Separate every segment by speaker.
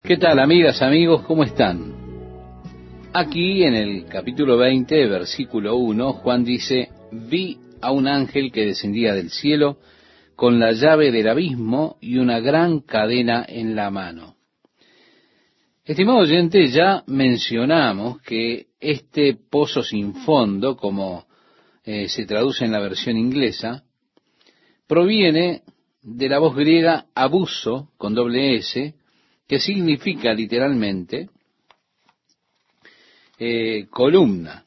Speaker 1: ¿Qué tal, amigas, amigos? ¿Cómo están? Aquí en el capítulo 20, versículo 1, Juan dice: vi a un ángel que descendía del cielo con la llave del abismo y una gran cadena en la mano. Estimado oyente, ya mencionamos que este pozo sin fondo, como se traduce en la versión inglesa, proviene de la voz griega abuso, con doble S, que significa literalmente columna.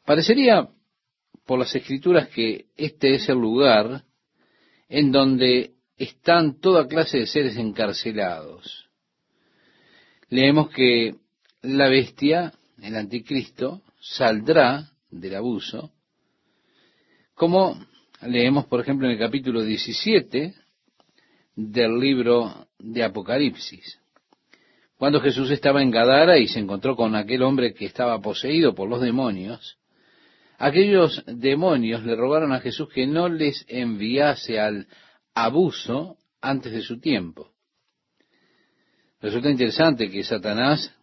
Speaker 1: Parecería por las escrituras que este es el lugar en donde están toda clase de seres encarcelados. Leemos que la bestia, el anticristo, saldrá del abuso, como leemos, por ejemplo, en el capítulo 17 del libro de Apocalipsis. Cuando Jesús estaba en Gadara y se encontró con aquel hombre que estaba poseído por los demonios, aquellos demonios le rogaron a Jesús que no les enviase al abuso antes de su tiempo. Resulta interesante que Satanás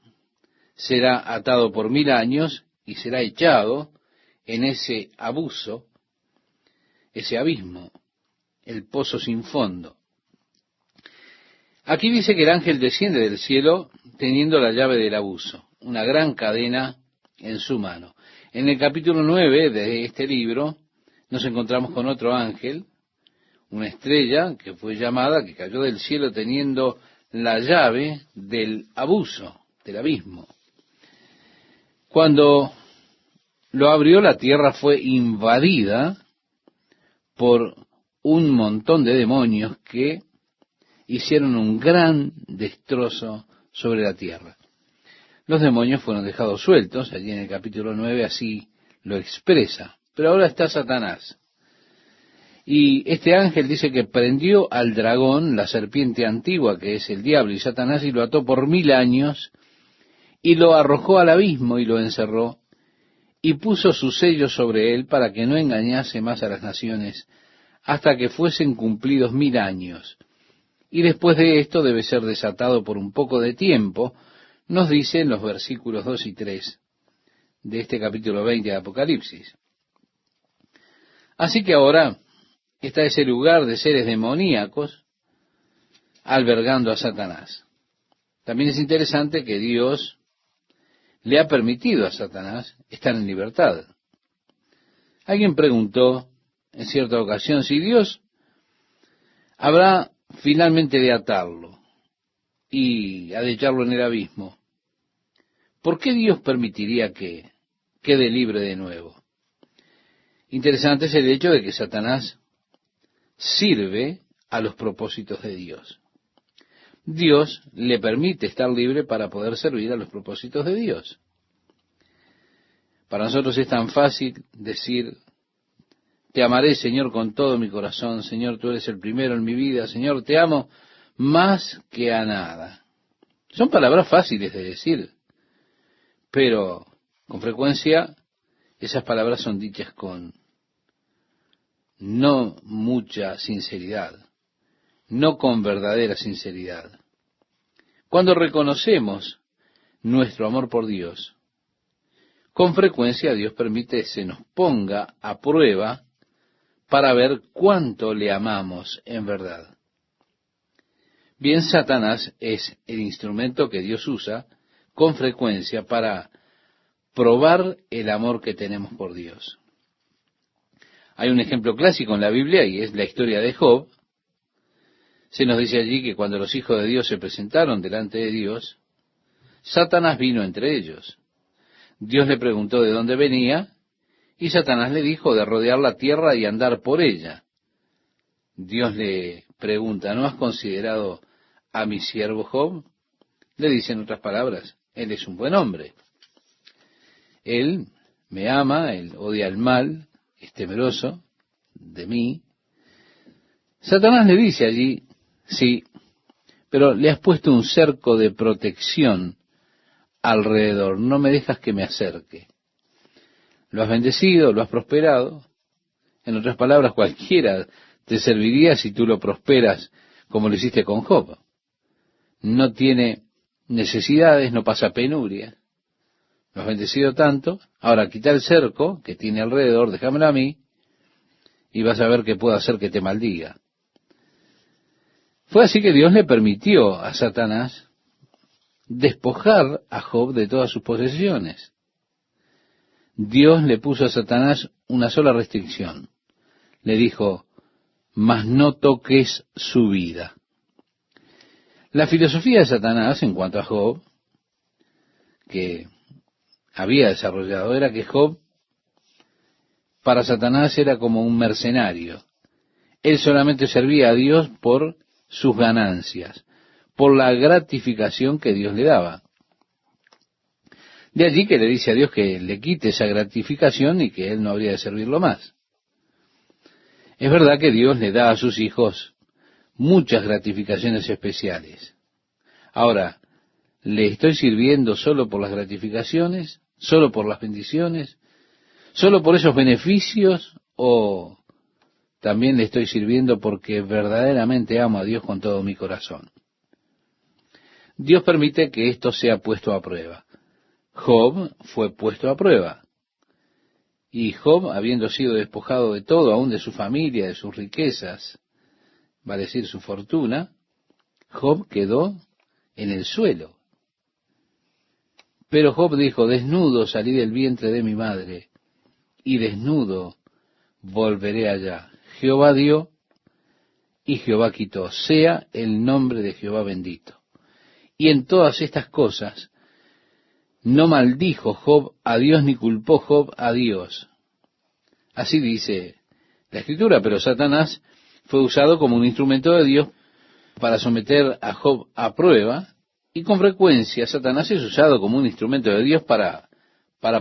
Speaker 1: será atado por 1000 años y será echado en ese abuso, ese abismo, el pozo sin fondo. Aquí dice que el ángel desciende del cielo teniendo la llave del abuso, una gran cadena en su mano. En el capítulo 9 de este libro nos encontramos con otro ángel, una estrella que fue llamada, que cayó del cielo teniendo la llave del abuso, del abismo. Cuando lo abrió, la tierra fue invadida por un montón de demonios que hicieron un gran destrozo sobre la tierra. Los demonios fueron dejados sueltos, allí en el capítulo 9 así lo expresa. Pero ahora está Satanás. Y este ángel dice que prendió al dragón, la serpiente antigua, que es el diablo y Satanás, y lo ató por 1000 años, y lo arrojó al abismo y lo encerró, y puso su sello sobre él para que no engañase más a las naciones, hasta que fuesen cumplidos 1000 años. Y después de esto debe ser desatado por un poco de tiempo, nos dice en los versículos 2 y 3 de este capítulo 20 de Apocalipsis. Así que ahora está ese lugar de seres demoníacos albergando a Satanás. También es interesante que Dios le ha permitido a Satanás estar en libertad. Alguien preguntó en cierta ocasión si Dios habrá finalmente de atarlo y a de echarlo en el abismo. ¿Por qué Dios permitiría que quede libre de nuevo? Interesante es el hecho de que Satanás sirve a los propósitos de Dios. Dios le permite estar libre para poder servir a los propósitos de Dios. Para nosotros es tan fácil decir: te amaré, Señor, con todo mi corazón. Señor, tú eres el primero en mi vida. Señor, te amo más que a nada. Son palabras fáciles de decir, pero con frecuencia esas palabras son dichas con no mucha sinceridad, no con verdadera sinceridad. Cuando reconocemos nuestro amor por Dios, con frecuencia Dios permite que se nos ponga a prueba para ver cuánto le amamos en verdad. Bien, Satanás es el instrumento que Dios usa con frecuencia para probar el amor que tenemos por Dios. Hay un ejemplo clásico en la Biblia y es la historia de Job. Se nos dice allí que cuando los hijos de Dios se presentaron delante de Dios, Satanás vino entre ellos. Dios le preguntó de dónde venía y Satanás le dijo de rodear la tierra y andar por ella. Dios le pregunta: ¿no has considerado a mi siervo Job? Le dice en otras palabras: él es un buen hombre. Él me ama, él odia el mal, es temeroso de mí. Satanás le dice allí: sí, pero le has puesto un cerco de protección alrededor, no me dejas que me acerque. Lo has bendecido, lo has prosperado. En otras palabras, cualquiera te serviría si tú lo prosperas como lo hiciste con Job. No tiene necesidades, no pasa penuria. Lo has bendecido tanto, ahora quita el cerco que tiene alrededor, déjamelo a mí, y vas a ver qué puedo hacer que te maldiga. Fue así que Dios le permitió a Satanás despojar a Job de todas sus posesiones. Dios le puso a Satanás una sola restricción. Le dijo, mas no toques su vida. La filosofía de Satanás en cuanto a Job, que había desarrollado, era que Job para Satanás era como un mercenario. Él solamente servía a Dios por sus ganancias, por la gratificación que Dios le daba. De allí que le dice a Dios que le quite esa gratificación y que él no habría de servirlo más. Es verdad que Dios le da a sus hijos muchas gratificaciones especiales. Ahora, ¿le estoy sirviendo solo por las gratificaciones? ¿Solo por las bendiciones? ¿Solo por esos beneficios? ¿O también le estoy sirviendo porque verdaderamente amo a Dios con todo mi corazón? Dios permite que esto sea puesto a prueba. Job fue puesto a prueba. Y Job, habiendo sido despojado de todo, aún de su familia, de sus riquezas, va a decir su fortuna, Job quedó en el suelo. Pero Job dijo, desnudo salí del vientre de mi madre, y desnudo volveré allá. Jehová dio, y Jehová quitó. Sea el nombre de Jehová bendito. Y en todas estas cosas, no maldijo Job a Dios, ni culpó Job a Dios. Así dice la Escritura, pero Satanás fue usado como un instrumento de Dios para someter a Job a prueba, y con frecuencia Satanás es usado como un instrumento de Dios para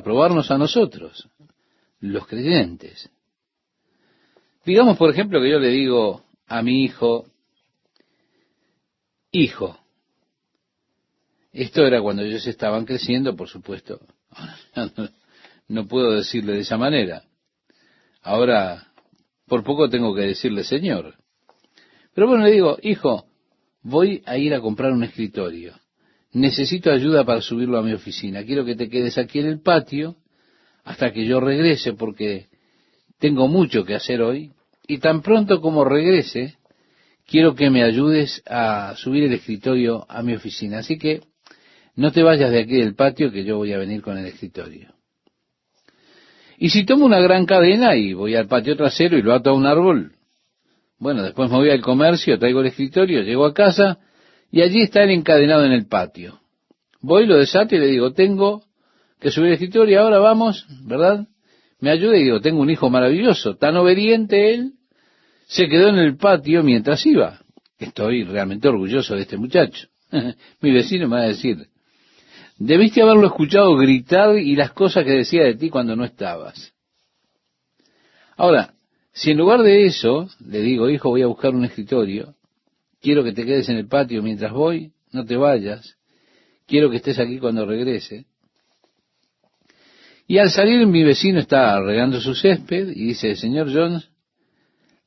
Speaker 1: probarnos a nosotros, los creyentes. Digamos, por ejemplo, que yo le digo a mi hijo, hijo, esto era cuando ellos estaban creciendo, por supuesto. No puedo decirle de esa manera. Ahora, por poco tengo que decirle Señor. Pero bueno, le digo, hijo, voy a ir a comprar un escritorio. Necesito ayuda para subirlo a mi oficina. Quiero que te quedes aquí en el patio hasta que yo regrese porque tengo mucho que hacer hoy. Y tan pronto como regrese, quiero que me ayudes a subir el escritorio a mi oficina. Así que no te vayas de aquí del patio que yo voy a venir con el escritorio. Y si tomo una gran cadena y voy al patio trasero y lo ato a un árbol, bueno, después me voy al comercio, traigo el escritorio, llego a casa y allí está él encadenado en el patio. Voy, lo desato y le digo, tengo que subir el escritorio, ahora vamos, ¿verdad? Me ayuda y digo, tengo un hijo maravilloso, tan obediente él, se quedó en el patio mientras iba. Estoy realmente orgulloso de este muchacho. Mi vecino me va a decir, debiste haberlo escuchado gritar y las cosas que decía de ti cuando no estabas. Ahora, si en lugar de eso le digo, hijo, voy a buscar un escritorio, quiero que te quedes en el patio mientras voy, no te vayas, quiero que estés aquí cuando regrese. Y al salir mi vecino está regando su césped y dice, señor Jones,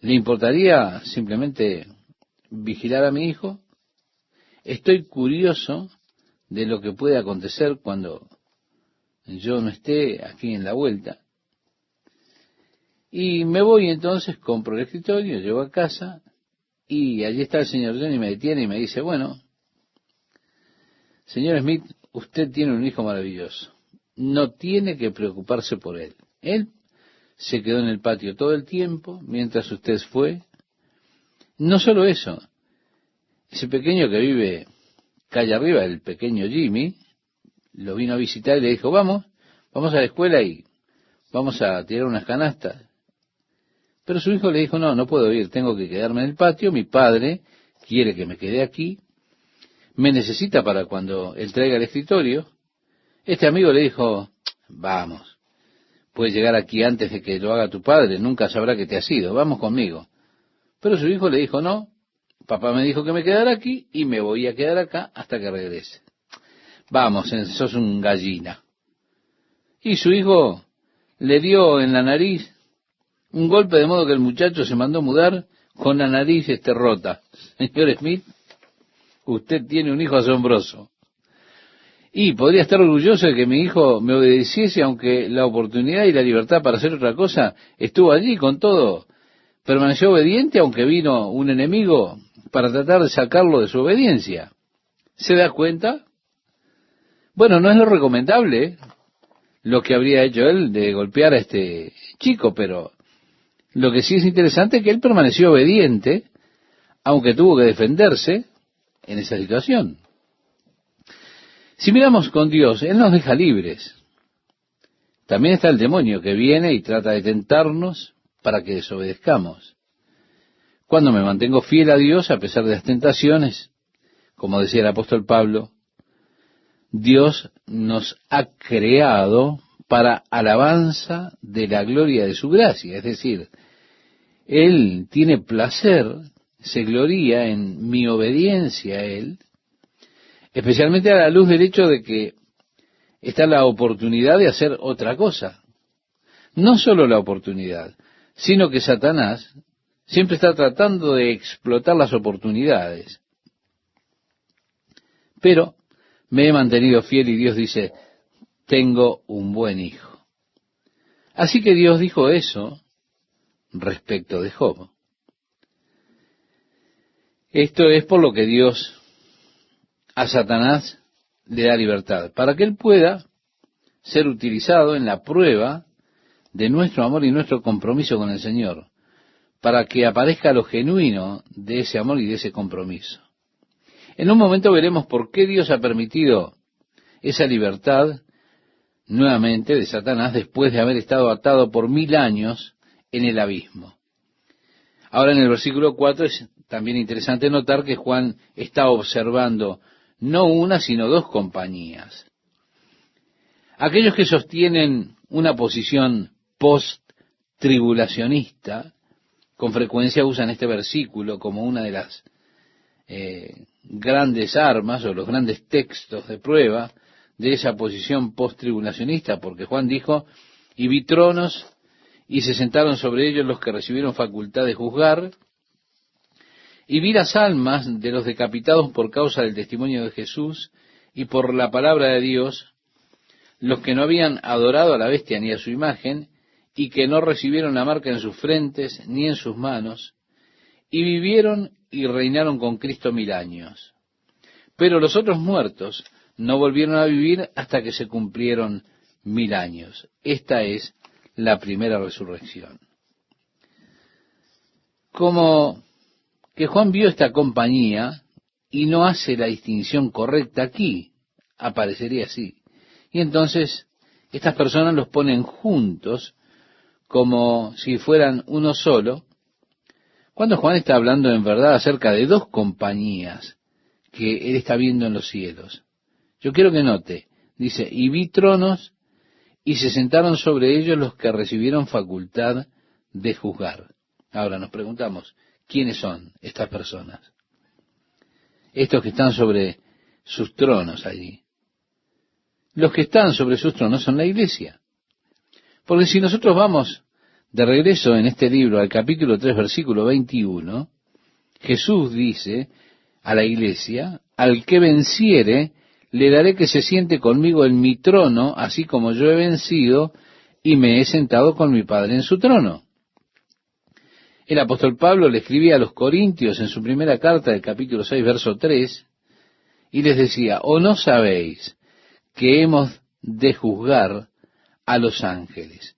Speaker 1: ¿le importaría simplemente vigilar a mi hijo? Estoy curioso de lo que puede acontecer cuando yo no esté aquí en la vuelta. Y me voy entonces, compro el escritorio, llego a casa y allí está el señor John y me detiene y me dice, bueno, señor Smith, usted tiene un hijo maravilloso. No tiene que preocuparse por él. Él se quedó en el patio todo el tiempo mientras usted fue. No solo eso, ese pequeño que vive calle arriba, el pequeño Jimmy, lo vino a visitar y le dijo, vamos a la escuela y vamos a tirar unas canastas. Pero su hijo le dijo, no puedo ir, tengo que quedarme en el patio, mi padre quiere que me quede aquí, me necesita para cuando él traiga el escritorio. Este amigo le dijo, vamos, puedes llegar aquí antes de que lo haga tu padre, nunca sabrá que te has ido, vamos conmigo. Pero su hijo le dijo, no, papá me dijo que me quedara aquí y me voy a quedar acá hasta que regrese. Vamos, sos un gallina. Y su hijo le dio en la nariz un golpe de modo que el muchacho se mandó mudar con la nariz rota. Señor Smith, usted tiene un hijo asombroso. Y podría estar orgulloso de que mi hijo me obedeciese, aunque la oportunidad y la libertad para hacer otra cosa estuvo allí. Con todo, permaneció obediente, aunque vino un enemigo para tratar de sacarlo de su obediencia. ¿Se da cuenta? Bueno, no es lo recomendable lo que habría hecho él de golpear a este chico, pero lo que sí es interesante es que él permaneció obediente, aunque tuvo que defenderse en esa situación. Si miramos con Dios, Él nos deja libres. También está el demonio que viene y trata de tentarnos para que desobedezcamos. Cuando me mantengo fiel a Dios a pesar de las tentaciones, como decía el apóstol Pablo, Dios nos ha creado para alabanza de la gloria de su gracia. Es decir, Él tiene placer, se gloría en mi obediencia a Él, especialmente a la luz del hecho de que está la oportunidad de hacer otra cosa. No solo la oportunidad, sino que Satanás siempre está tratando de explotar las oportunidades. Pero me he mantenido fiel y Dios dice, tengo un buen hijo. Así que Dios dijo eso respecto de Job. Esto es por lo que Dios a Satanás le da libertad, para que él pueda ser utilizado en la prueba de nuestro amor y nuestro compromiso con el Señor, para que aparezca lo genuino de ese amor y de ese compromiso. En un momento veremos por qué Dios ha permitido esa libertad nuevamente de Satanás después de haber estado atado por 1000 años en el abismo. Ahora en el versículo 4 es también interesante notar que Juan está observando no una, sino dos compañías. Aquellos que sostienen una posición post-tribulacionista, con frecuencia usan este versículo como una de las grandes armas o los grandes textos de prueba de esa posición post-tribulacionista, porque Juan dijo, y vi tronos, y se sentaron sobre ellos los que recibieron facultad de juzgar, y vi las almas de los decapitados por causa del testimonio de Jesús y por la palabra de Dios, los que no habían adorado a la bestia ni a su imagen, y que no recibieron la marca en sus frentes ni en sus manos, y vivieron y reinaron con Cristo 1000 años. Pero los otros muertos no volvieron a vivir hasta que se cumplieron 1000 años. Esta es la primera resurrección. Como que Juan vio esta compañía y no hace la distinción correcta aquí, aparecería así. Y entonces estas personas los ponen juntos como si fueran uno solo, cuando Juan está hablando en verdad acerca de dos compañías que él está viendo en los cielos. Yo quiero que note, dice, y vi tronos y se sentaron sobre ellos los que recibieron facultad de juzgar. Ahora nos preguntamos, ¿quiénes son estas personas? Estos que están sobre sus tronos allí. Los que están sobre sus tronos son la iglesia. Porque si nosotros vamos de regreso en este libro al capítulo 3, versículo 21, Jesús dice a la iglesia, al que venciere, le daré que se siente conmigo en mi trono, así como yo he vencido y me he sentado con mi Padre en su trono. El apóstol Pablo le escribía a los Corintios en su primera carta del capítulo 6, verso 3, y les decía, ¿o no sabéis que hemos de juzgar a los ángeles?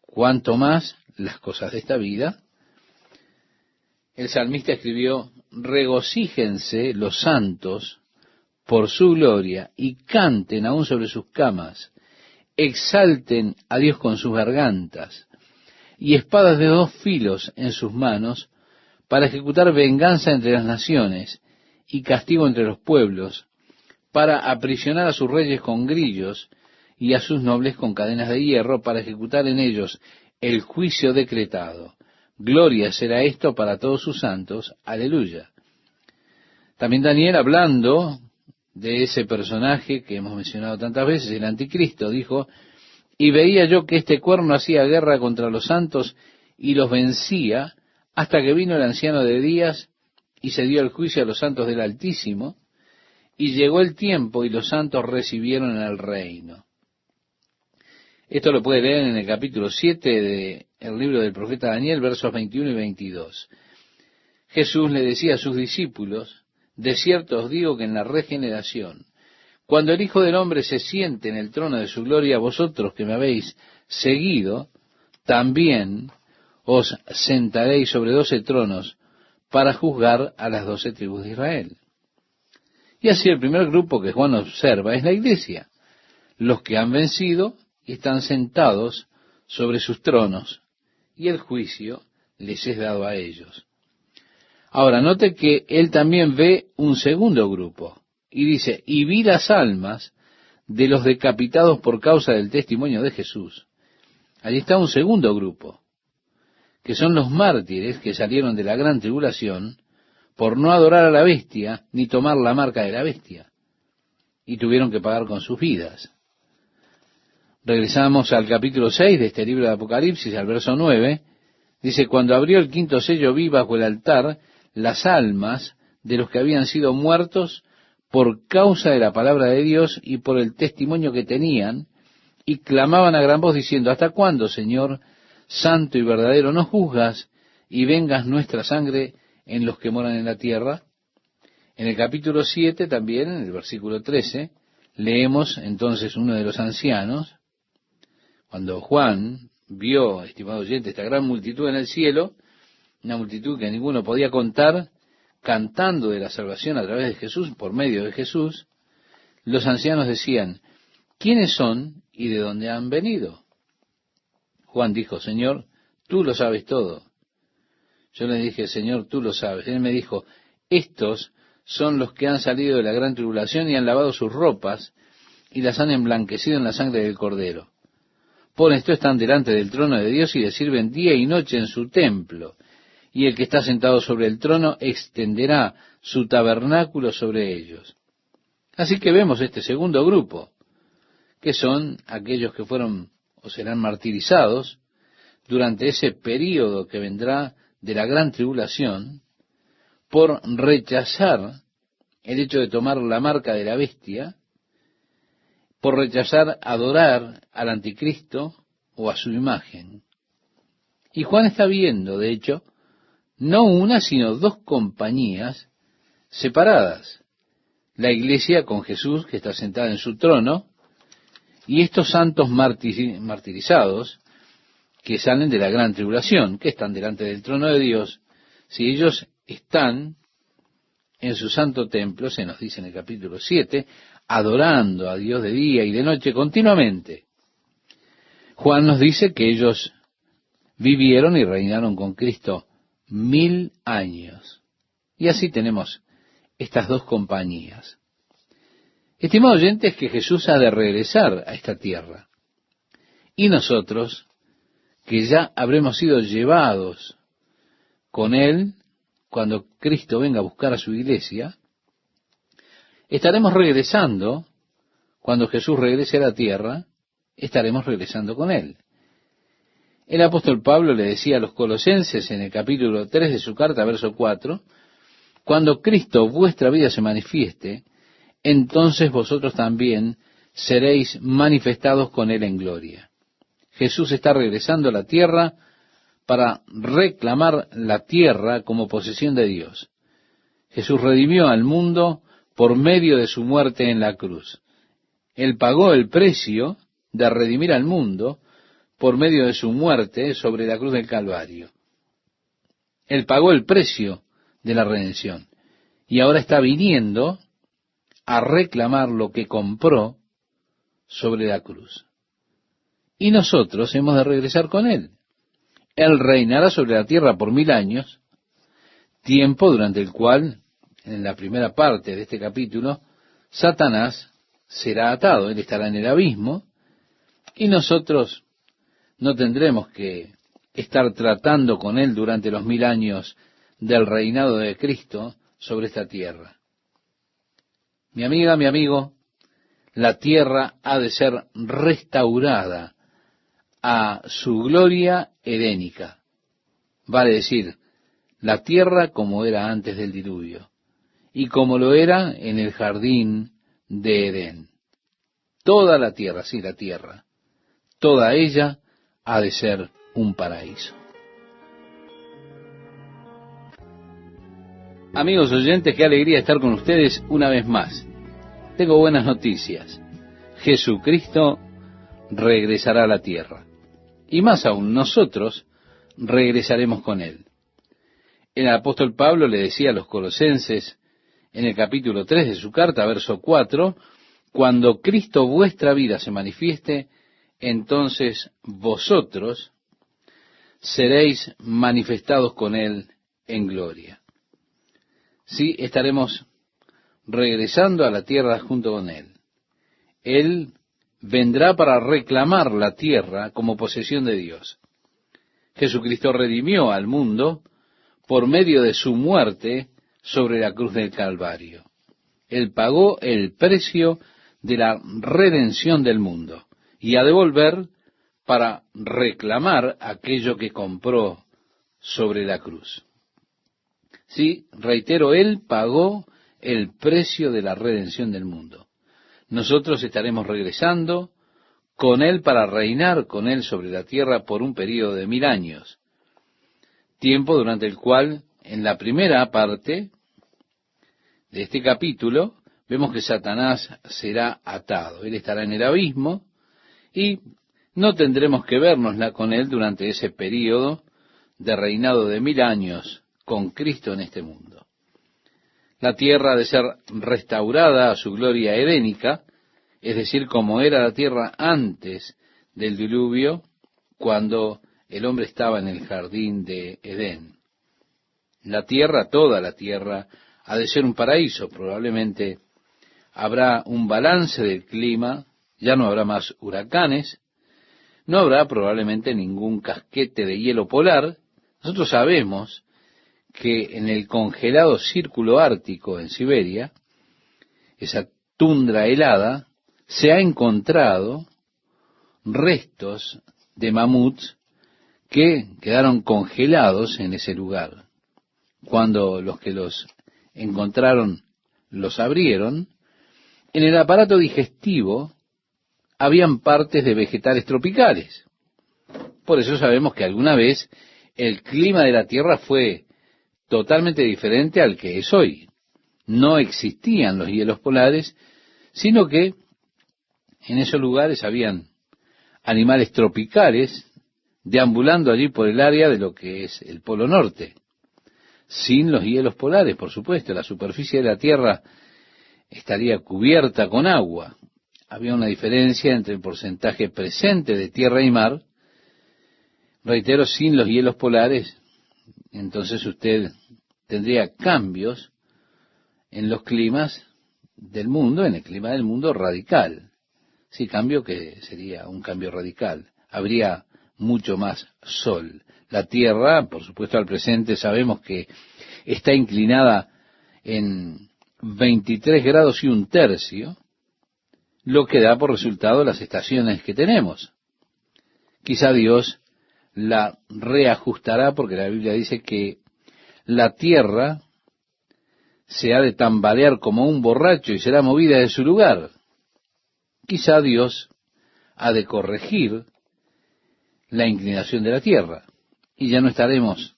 Speaker 1: ¿Cuánto más las cosas de esta vida? El salmista escribió, regocíjense los santos por su gloria y canten aún sobre sus camas, exalten a Dios con sus gargantas y espadas de 2 filos en sus manos para ejecutar venganza entre las naciones y castigo entre los pueblos, para aprisionar a sus reyes con grillos y a sus nobles con cadenas de hierro, para ejecutar en ellos el juicio decretado. Gloria será esto para todos sus santos. Aleluya. También Daniel, hablando de ese personaje que hemos mencionado tantas veces, el anticristo, dijo, y veía yo que este cuerno hacía guerra contra los santos y los vencía, hasta que vino el anciano de días y se dio el juicio a los santos del Altísimo, y llegó el tiempo y los santos recibieron el reino. Esto lo puede leer en el capítulo 7 del libro del profeta Daniel, versos 21 y 22. Jesús le decía a sus discípulos: de cierto os digo que en la regeneración, cuando el Hijo del Hombre se siente en el trono de su gloria, vosotros que me habéis seguido, también os sentaréis sobre 12 tronos para juzgar a las 12 tribus de Israel. Y así el primer grupo que Juan observa es la iglesia, los que han vencido y están sentados sobre sus tronos, y el juicio les es dado a ellos. Ahora, note que él también ve un segundo grupo, y dice: y vi las almas de los decapitados por causa del testimonio de Jesús. Allí está un segundo grupo, que son los mártires que salieron de la gran tribulación por no adorar a la bestia, ni tomar la marca de la bestia, y tuvieron que pagar con sus vidas. Regresamos al capítulo 6 de este libro de Apocalipsis, al verso 9, dice: cuando abrió el quinto sello, vi bajo el altar las almas de los que habían sido muertos por causa de la palabra de Dios y por el testimonio que tenían, y clamaban a gran voz diciendo: ¿hasta cuándo, Señor, santo y verdadero, no juzgas y vengas nuestra sangre en los que moran en la tierra? En el capítulo 7 también, en el versículo 13, leemos entonces uno de los ancianos, cuando Juan vio, estimado oyente, esta gran multitud en el cielo, una multitud que ninguno podía contar, cantando de la salvación a través de Jesús, por medio de Jesús, los ancianos decían: ¿quiénes son y de dónde han venido? Juan dijo: Señor, tú lo sabes todo. Yo le dije: Señor, tú lo sabes. Él me dijo: estos son los que han salido de la gran tribulación y han lavado sus ropas y las han emblanquecido en la sangre del Cordero. Por esto están delante del trono de Dios y le sirven día y noche en su templo. Y el que está sentado sobre el trono extenderá su tabernáculo sobre ellos. Así que vemos este segundo grupo, que son aquellos que fueron o serán martirizados durante ese período que vendrá de la gran tribulación, por rechazar el hecho de tomar la marca de la bestia, por rechazar adorar al anticristo o a su imagen. Y Juan está viendo, de hecho, no una, sino dos compañías separadas. La iglesia con Jesús, que está sentada en su trono, y estos santos martirizados, que salen de la gran tribulación, que están delante del trono de Dios. Si ellos están en su santo templo, se nos dice en el capítulo 7, adorando a Dios de día y de noche continuamente. Juan nos dice que ellos vivieron y reinaron con Cristo 1000 años. Y así tenemos estas dos compañías. Estimado oyente, es que Jesús ha de regresar a esta tierra. Y nosotros, que ya habremos sido llevados con Él, cuando Cristo venga a buscar a su iglesia, estaremos regresando, cuando Jesús regrese a la tierra, estaremos regresando con Él. El apóstol Pablo le decía a los colosenses en el capítulo 3 de su carta, verso 4, cuando Cristo vuestra vida se manifieste, entonces vosotros también seréis manifestados con Él en gloria. Jesús está regresando a la tierra para reclamar la tierra como posesión de Dios. Jesús redimió al mundo por medio de su muerte en la cruz. Él pagó el precio de redimir al mundo por medio de su muerte sobre la cruz del Calvario. Él pagó el precio de la redención y ahora está viniendo a reclamar lo que compró sobre la cruz. Y nosotros hemos de regresar con Él. Él reinará sobre la tierra por 1000 años, tiempo durante el cual, en la primera parte de este capítulo, Satanás será atado. Él estará en el abismo y nosotros no tendremos que estar tratando con Él durante los 1000 años del reinado de Cristo sobre esta tierra. Mi amiga, mi amigo, la tierra ha de ser restaurada a su gloria edénica. Vale decir, la tierra como era antes del diluvio. y como lo era en el jardín de Edén. Toda la tierra, sí, la tierra, toda ella ha de ser un paraíso. Amigos oyentes, qué alegría estar con ustedes una vez más. Tengo buenas noticias. Jesucristo regresará a la tierra. Y más aún, nosotros regresaremos con Él. El apóstol Pablo le decía a los colosenses en el capítulo 3 de su carta, verso 4, cuando Cristo vuestra vida se manifieste, entonces vosotros seréis manifestados con Él en gloria. Sí, estaremos regresando a la tierra junto con Él. Él vendrá para reclamar la tierra como posesión de Dios. Jesucristo redimió al mundo por medio de su muerte sobre la cruz del Calvario. Él pagó el precio de la redención del mundo y ha de volver para reclamar aquello que compró sobre la cruz. Sí, reitero, Él pagó el precio de la redención del mundo. Nosotros estaremos regresando con Él para reinar con Él sobre la tierra por un período de 1000 años, tiempo durante el cual, en la primera parte de este capítulo, vemos que Satanás será atado. Él estará en el abismo y no tendremos que vernosla con Él durante ese período de reinado de 1000 años con Cristo en este mundo. La tierra ha de ser restaurada a su gloria edénica, es decir, como era la tierra antes del diluvio, cuando el hombre estaba en el jardín de Edén. La tierra, toda la tierra, ha de ser un paraíso. Probablemente habrá un balance del clima, ya no habrá más huracanes, no habrá probablemente ningún casquete de hielo polar. Nosotros sabemos que en el congelado círculo ártico en Siberia, esa tundra helada, se ha encontrado restos de mamuts que quedaron congelados en ese lugar. Cuando los que los encontraron los abrieron, en el aparato digestivo habían partes de vegetales tropicales. Por eso sabemos que alguna vez el clima de la Tierra fue totalmente diferente al que es hoy. No existían los hielos polares, sino que en esos lugares habían animales tropicales deambulando allí por el área de lo que es el Polo Norte, sin los hielos polares, por supuesto. La superficie de la Tierra estaría cubierta con agua. Había una diferencia entre el porcentaje presente de tierra y mar. Reitero, sin los hielos polares, entonces usted tendría cambios en los climas del mundo, en el clima del mundo radical. Sí, cambio que sería un cambio radical. Habría mucho más sol. La Tierra, por supuesto, al presente sabemos que está inclinada en 23 grados y un tercio, lo que da por resultado las estaciones que tenemos. Quizá Dios la reajustará porque la Biblia dice que la tierra se ha de tambalear como un borracho y será movida de su lugar. Quizá Dios ha de corregir la inclinación de la tierra y ya no estaremos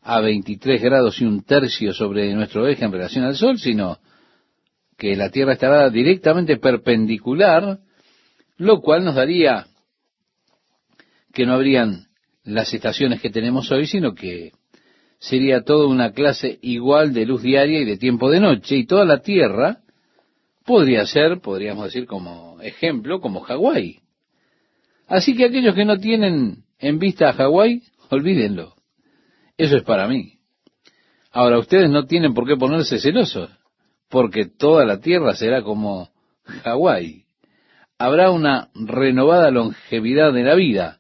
Speaker 1: a 23 grados y un tercio sobre nuestro eje en relación al Sol, sino que la tierra estará directamente perpendicular, lo cual nos daría que no habrían las estaciones que tenemos hoy, sino que sería toda una clase igual de luz diaria y de tiempo de noche, y toda la Tierra podría ser, podríamos decir como ejemplo, como Hawái. Así que aquellos que no tienen en vista a Hawái, olvídenlo. Eso es para mí. Ahora, ustedes no tienen por qué ponerse celosos, porque toda la Tierra será como Hawái. Habrá una renovada longevidad de la vida.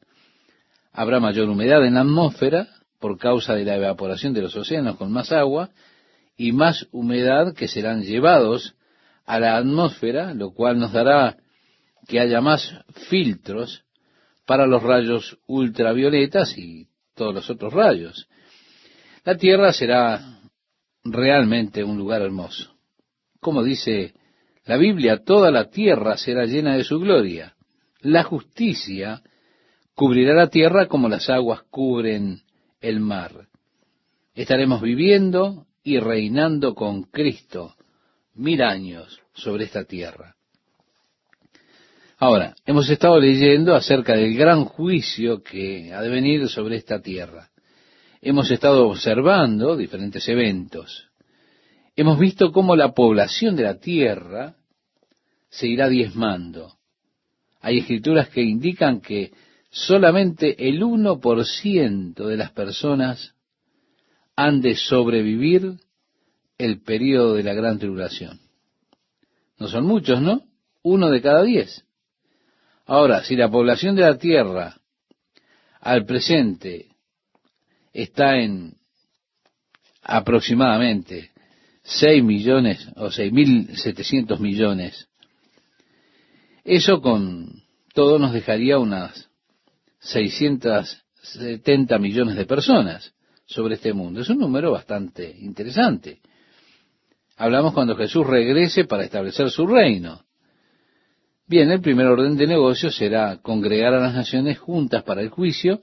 Speaker 1: Habrá mayor humedad en la atmósfera por causa de la evaporación de los océanos con más agua y más humedad que serán llevados a la atmósfera, lo cual nos dará que haya más filtros para los rayos ultravioletas y todos los otros rayos. La Tierra será realmente un lugar hermoso. como dice la Biblia, toda la tierra será llena de su gloria. La justicia cubrirá la tierra como las aguas cubren el mar. Estaremos viviendo y reinando con Cristo 1000 años sobre esta tierra. Ahora, hemos estado leyendo acerca del gran juicio que ha de venir sobre esta tierra. Hemos estado observando diferentes eventos. Hemos visto cómo la población de la tierra se irá diezmando. Hay escrituras que indican que solamente el 1% de las personas han de sobrevivir el período de la gran tribulación. No son muchos, ¿no? 1 de cada 10. Ahora, si la población de la tierra al presente está en aproximadamente 6 millones o 6.700 millones, eso con todo nos dejaría unas 670 millones de personas sobre este mundo. Es un número bastante interesante. Hablamos cuando Jesús regrese para establecer su reino. Bien, el primer orden de negocios será congregar a las naciones juntas para el juicio,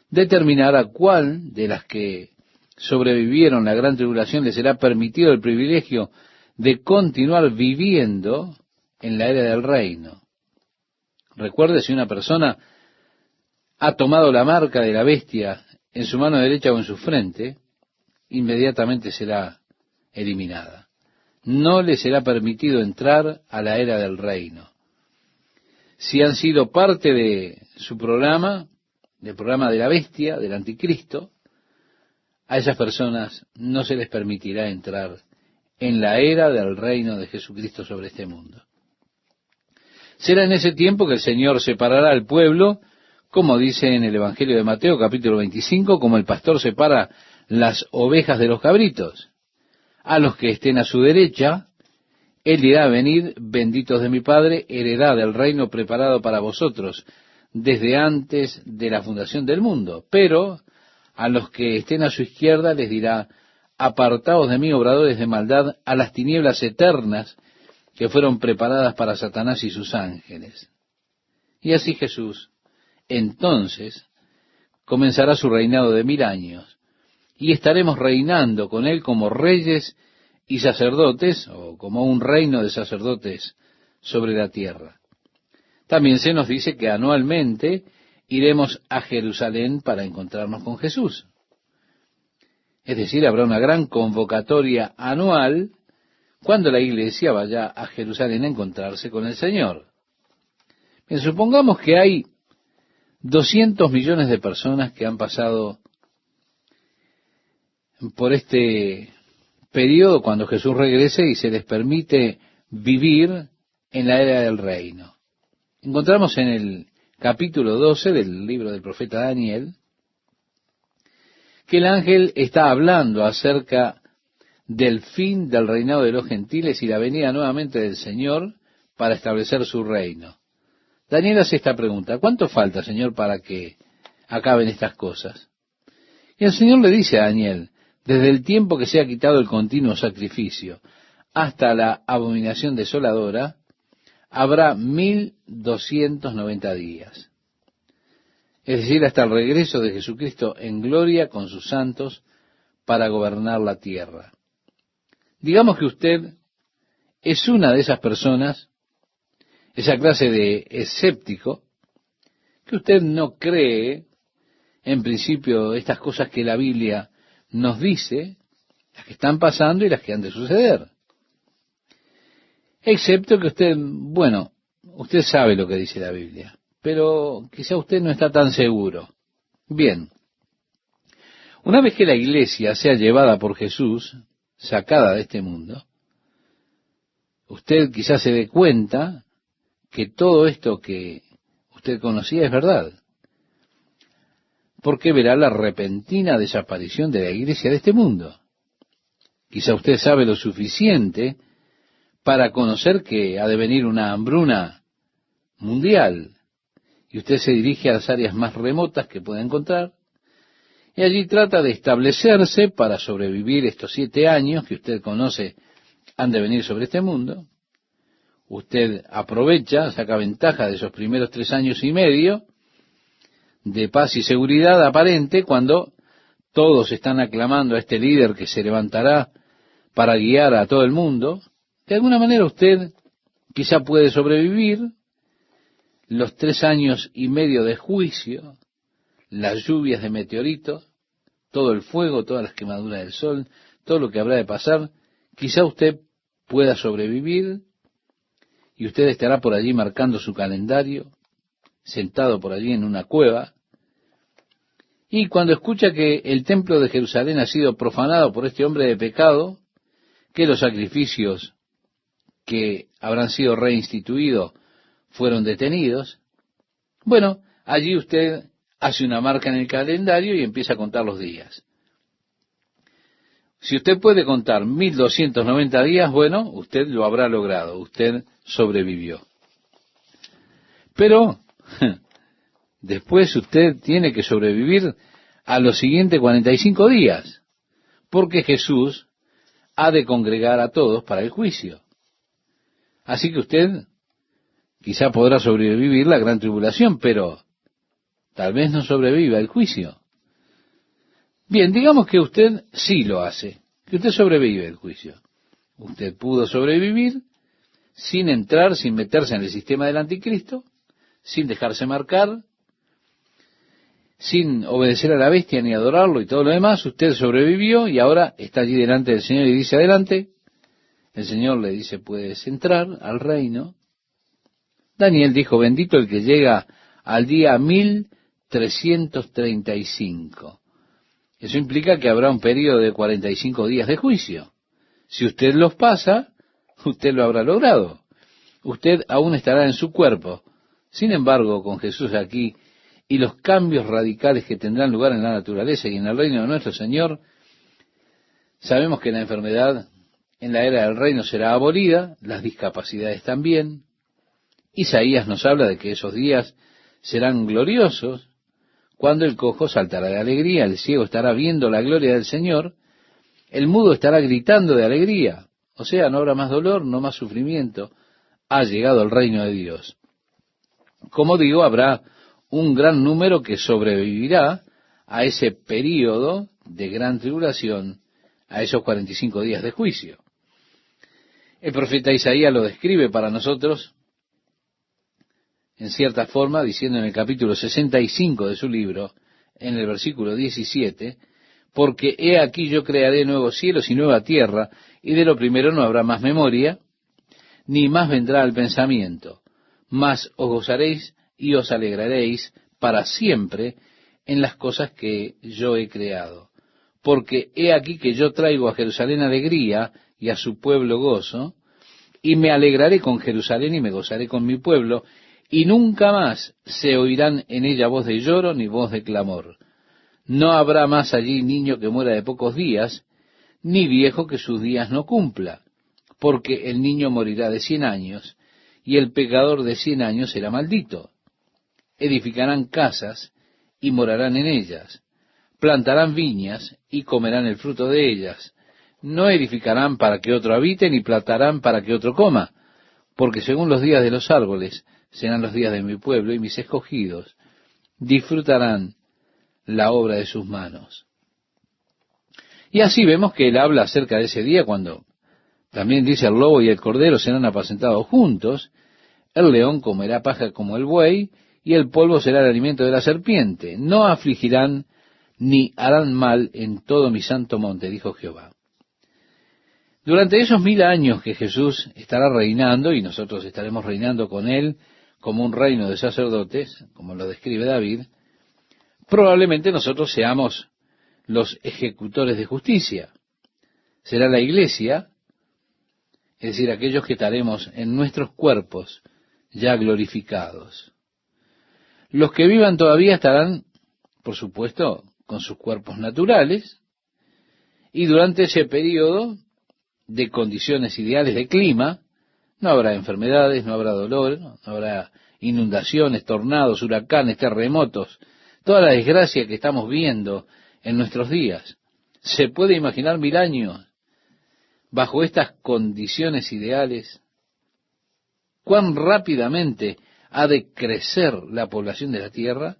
Speaker 1: determinar a cuál de las que sobrevivieron la gran tribulación les será permitido el privilegio de continuar viviendo en la era del reino. Recuerde, si una persona ha tomado la marca de la bestia en su mano derecha o en su frente, inmediatamente será eliminada. No le será permitido entrar a la era del reino. Si han sido parte de su programa, del programa de la bestia, del anticristo, a esas personas no se les permitirá entrar en la era del reino de Jesucristo sobre este mundo. Será en ese tiempo que el Señor separará al pueblo, como dice en el Evangelio de Mateo, capítulo 25, como el pastor separa las ovejas de los cabritos. A los que estén a su derecha, Él dirá: venid, benditos de mi Padre, heredad del reino preparado para vosotros desde antes de la fundación del mundo. Pero a los que estén a su izquierda les dirá: apartaos de mí, obradores de maldad, a las tinieblas eternas que fueron preparadas para Satanás y sus ángeles. Y así Jesús, entonces, comenzará su reinado de 1000 años, y estaremos reinando con Él como reyes y sacerdotes, o como un reino de sacerdotes sobre la tierra. También se nos dice que anualmente iremos a Jerusalén para encontrarnos con Jesús. Es decir, habrá una gran convocatoria anual cuando la iglesia vaya a Jerusalén a encontrarse con el Señor. Bien, supongamos que hay 200 millones de personas que han pasado por este periodo cuando Jesús regrese y se les permite vivir en la era del reino. Encontramos en el capítulo 12 del libro del profeta Daniel que el ángel está hablando acerca del fin del reinado de los gentiles y la venida nuevamente del Señor para establecer su reino. Daniel hace esta pregunta: ¿cuánto falta, Señor, para que acaben estas cosas? Y el Señor le dice a Daniel: desde el tiempo que se ha quitado el continuo sacrificio hasta la abominación desoladora, habrá 1290 días. Es decir, hasta el regreso de Jesucristo en gloria con sus santos para gobernar la tierra. Digamos que usted es una de esas personas, esa clase de escéptico, que usted no cree en principio estas cosas que la Biblia nos dice, las que están pasando y las que han de suceder. Excepto que usted, bueno, usted sabe lo que dice la Biblia, pero quizá usted no está tan seguro. Bien, una vez que la iglesia sea llevada por Jesús, sacada de este mundo, usted quizás se dé cuenta que todo esto que usted conocía es verdad, porque verá la repentina desaparición de la iglesia de este mundo. Quizá usted sabe lo suficiente para conocer que ha de venir una hambruna mundial, y usted se dirige a las áreas más remotas que pueda encontrar, y allí trata de establecerse para sobrevivir estos 7 años que usted conoce han de venir sobre este mundo. Usted aprovecha, saca ventaja de esos primeros 3 años y medio de paz y seguridad aparente, cuando todos están aclamando a este líder que se levantará para guiar a todo el mundo. De alguna manera usted quizá puede sobrevivir los 3 años y medio de juicio, las lluvias de meteoritos, todo el fuego, todas las quemaduras del sol, todo lo que habrá de pasar. Quizá usted pueda sobrevivir y usted estará por allí marcando su calendario, sentado por allí en una cueva. Y cuando escucha que el templo de Jerusalén ha sido profanado por este hombre de pecado, que los sacrificios que habrán sido reinstituidos fueron detenidos, bueno, allí usted hace una marca en el calendario y empieza a contar los días. Si usted puede contar 1290 días, bueno, usted lo habrá logrado, usted sobrevivió. Pero después usted tiene que sobrevivir a los siguientes 45 días, porque Jesús ha de congregar a todos para el juicio. Así que usted quizá podrá sobrevivir la gran tribulación, pero tal vez no sobreviva el juicio. Bien, digamos que usted sí lo hace, que usted sobrevive el juicio. Usted pudo sobrevivir sin entrar, sin meterse en el sistema del anticristo, sin dejarse marcar, sin obedecer a la bestia ni adorarlo y todo lo demás. Usted sobrevivió y ahora está allí delante del Señor y dice: adelante. El Señor le dice: puedes entrar al reino. Daniel dijo: bendito el que llega al día 1335. Eso implica que habrá un periodo de 45 días de juicio. Si usted los pasa, usted lo habrá logrado. Usted aún estará en su cuerpo. Sin embargo, con Jesús aquí y los cambios radicales que tendrán lugar en la naturaleza y en el reino de nuestro Señor, sabemos que la enfermedad en la era del reino será abolida, las discapacidades también. Isaías nos habla de que esos días serán gloriosos, cuando el cojo saltará de alegría, el ciego estará viendo la gloria del Señor, el mudo estará gritando de alegría. O sea, no habrá más dolor, no más sufrimiento. Ha llegado el reino de Dios. Como digo, habrá un gran número que sobrevivirá a ese período de gran tribulación, a esos 45 días de juicio. El profeta Isaías lo describe para nosotros en cierta forma, diciendo en el capítulo 65 de su libro, en el versículo 17, porque he aquí yo crearé nuevos cielos y nueva tierra, y de lo primero no habrá más memoria, ni más vendrá al pensamiento, mas os gozaréis y os alegraréis para siempre en las cosas que yo he creado. Porque he aquí que yo traigo a Jerusalén alegría y a su pueblo gozo, y me alegraré con Jerusalén y me gozaré con mi pueblo, y nunca más se oirán en ella voz de lloro ni voz de clamor. No habrá más allí niño que muera de pocos días, ni viejo que sus días no cumpla, porque el niño morirá de 100 años, y el pecador de 100 años será maldito. Edificarán casas y morarán en ellas, plantarán viñas y comerán el fruto de ellas. No edificarán para que otro habite, ni plantarán para que otro coma, porque según los días de los árboles serán los días de mi pueblo, y mis escogidos disfrutarán la obra de sus manos. Y así vemos que él habla acerca de ese día, cuando también dice: el lobo y el cordero serán apacentados juntos, el león comerá paja como el buey, y el polvo será el alimento de la serpiente. No afligirán ni harán mal en todo mi santo monte, dijo Jehová. Durante esos 1000 años que Jesús estará reinando, y nosotros estaremos reinando con él como un reino de sacerdotes, como lo describe David, probablemente nosotros seamos los ejecutores de justicia. Será la iglesia, es decir, aquellos que estaremos en nuestros cuerpos ya glorificados. Los que vivan todavía estarán, por supuesto, con sus cuerpos naturales, y durante ese periodo de condiciones ideales de clima, no habrá enfermedades, no habrá dolor, no habrá inundaciones, tornados, huracanes, terremotos, toda la desgracia que estamos viendo en nuestros días. ¿Se puede imaginar 1000 años bajo estas condiciones ideales, cuán rápidamente ha de crecer la población de la tierra.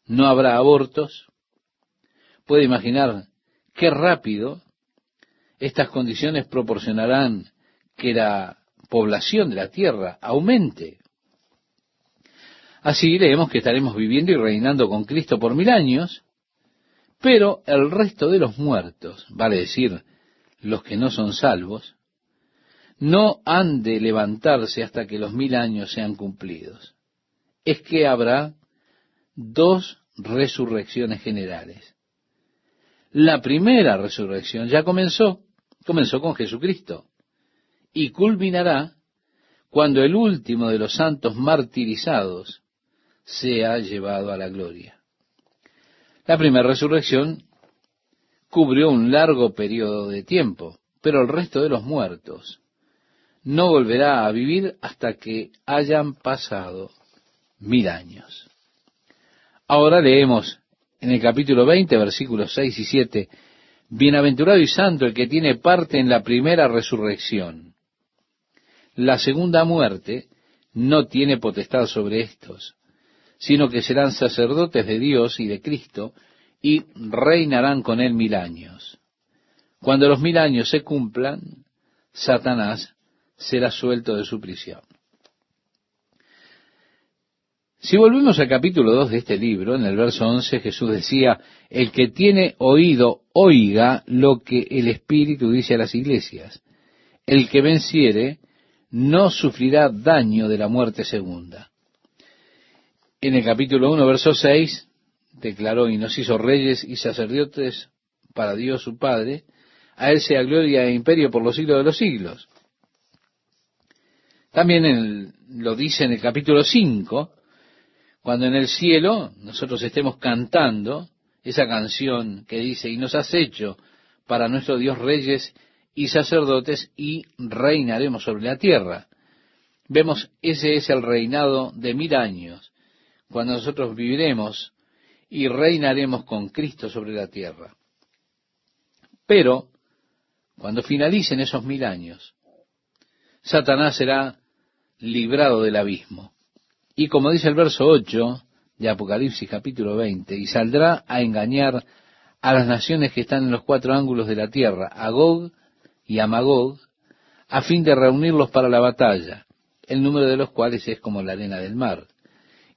Speaker 1: No habrá abortos. Puede imaginar qué rápido estas condiciones proporcionarán que la población de la tierra aumente. Así leemos que estaremos viviendo y reinando con Cristo por 1000 años, pero el resto de los muertos, vale decir, los que no son salvos, no han de levantarse hasta que los 1000 años sean cumplidos. Es que habrá 2 resurrecciones generales. La primera resurrección ya comenzó con Jesucristo, y culminará cuando el último de los santos martirizados sea llevado a la gloria. La primera resurrección cubrió un largo periodo de tiempo, pero el resto de los muertos no volverá a vivir hasta que hayan pasado 1000 años. Ahora leemos en el capítulo 20, versículos 6 y 7, bienaventurado y santo el que tiene parte en la primera resurrección. La segunda muerte no tiene potestad sobre estos, sino que serán sacerdotes de Dios y de Cristo, y reinarán con él 1000 años. Cuando los 1000 años se cumplan, Satanás será suelto de su prisión. Si volvemos al capítulo 2 de este libro, en el verso 11, Jesús decía, el que tiene oído, oiga lo que el Espíritu dice a las iglesias. El que venciere, no sufrirá daño de la muerte segunda. En el capítulo 1, verso 6, declaró, y nos hizo reyes y sacerdotes para Dios su Padre, a él sea gloria e imperio por los siglos de los siglos. También lo dice en el capítulo 5, cuando en el cielo nosotros estemos cantando esa canción que dice, y nos has hecho para nuestro Dios reyes y sacerdotes, y reinaremos sobre la tierra. Vemos, ese es el reinado de 1000 años, cuando nosotros viviremos y reinaremos con Cristo sobre la tierra. Pero, cuando finalicen esos 1000 años, Satanás será librado del abismo. Y como dice el verso 8 de Apocalipsis capítulo 20, y saldrá a engañar a las naciones que están en los 4 ángulos de la tierra, a Gog y a Magog, a fin de reunirlos para la batalla, el número de los cuales es como la arena del mar.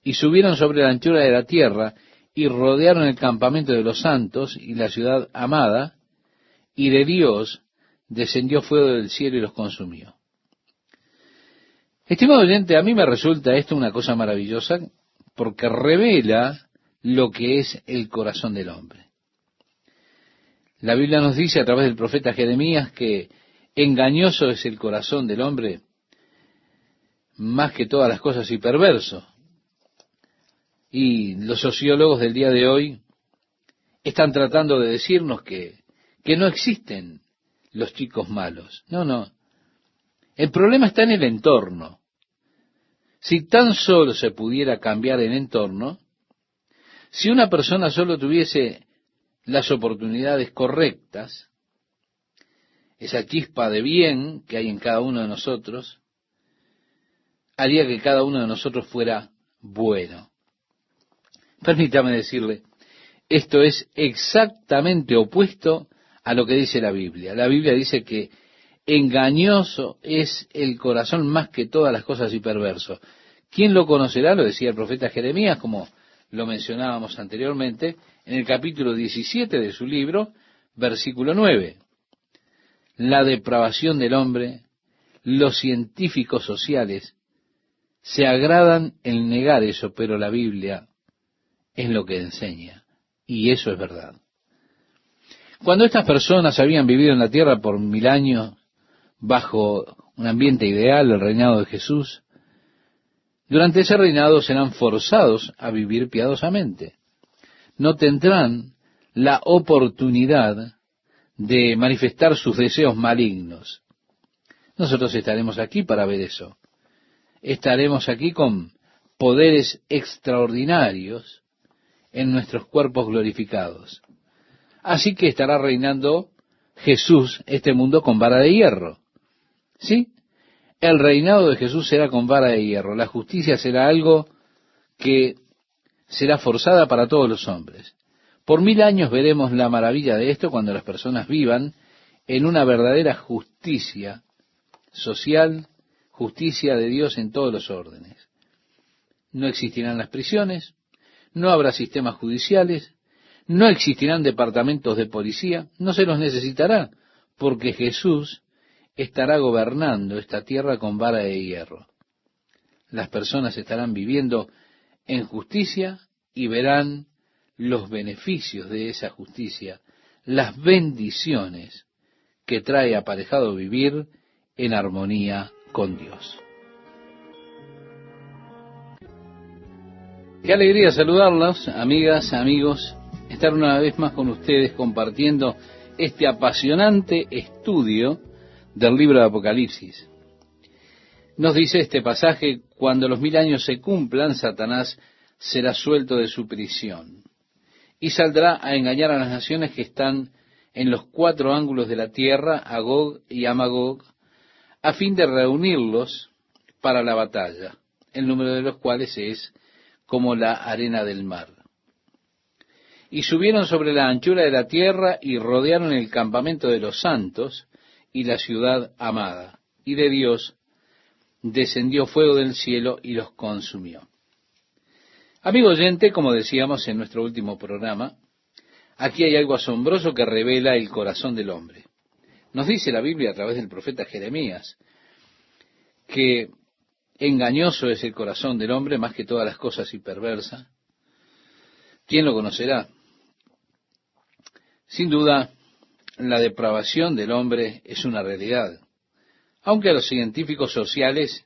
Speaker 1: Y subieron sobre la anchura de la tierra, y rodearon el campamento de los santos y la ciudad amada, y de Dios descendió fuego del cielo y los consumió. Estimado oyente, a mí me resulta esto una cosa maravillosa, porque revela lo que es el corazón del hombre. La Biblia nos dice a través del profeta Jeremías que engañoso es el corazón del hombre más que todas las cosas y perverso. Y los sociólogos del día de hoy están tratando de decirnos que no existen los chicos malos. No. El problema está en el entorno. Si tan solo se pudiera cambiar el entorno, si una persona solo tuviese las oportunidades correctas, esa chispa de bien que hay en cada uno de nosotros, haría que cada uno de nosotros fuera bueno. Permítame decirle, esto es exactamente opuesto a lo que dice la Biblia. La Biblia dice que engañoso es el corazón más que todas las cosas y perverso. ¿Quién lo conocerá? Lo decía el profeta Jeremías, como lo mencionábamos anteriormente, en el capítulo 17 de su libro, versículo 9. La depravación del hombre, los científicos sociales, se agradan en negar eso, pero la Biblia es lo que enseña, y eso es verdad. Cuando estas personas habían vivido en la tierra por 1000 años, bajo un ambiente ideal, el reinado de Jesús, durante ese reinado serán forzados a vivir piadosamente. No tendrán la oportunidad de manifestar sus deseos malignos. Nosotros estaremos aquí para ver eso. Estaremos aquí con poderes extraordinarios en nuestros cuerpos glorificados. Así que estará reinando Jesús este mundo con vara de hierro. ¿Sí? El reinado de Jesús será con vara de hierro. La justicia será algo que será forzada para todos los hombres. Por 1000 años veremos la maravilla de esto cuando las personas vivan en una verdadera justicia social, justicia de Dios en todos los órdenes. No existirán las prisiones, no habrá sistemas judiciales, no existirán departamentos de policía, no se los necesitará, porque Jesús estará gobernando esta tierra con vara de hierro. Las personas estarán viviendo en justicia y verán los beneficios de esa justicia, las bendiciones que trae aparejado vivir en armonía con Dios. Qué alegría saludarlos, amigas, amigos, estar una vez más con ustedes compartiendo este apasionante estudio del libro de Apocalipsis. Nos dice este pasaje: cuando los 1000 años se cumplan, Satanás será suelto de su prisión y saldrá a engañar a las naciones que están en los 4 ángulos de la tierra, a Gog y a Magog, a fin de reunirlos para la batalla, el número de los cuales es como la arena del mar. Y subieron sobre la anchura de la tierra y rodearon el campamento de los santos y la ciudad amada. Y de Dios descendió fuego del cielo y los consumió. Amigo oyente, como decíamos en nuestro último programa, aquí hay algo asombroso que revela el corazón del hombre. Nos dice la Biblia a través del profeta Jeremías que engañoso es el corazón del hombre más que todas las cosas y perversa. ¿Quién lo conocerá? Sin duda, la depravación del hombre es una realidad. Aunque a los científicos sociales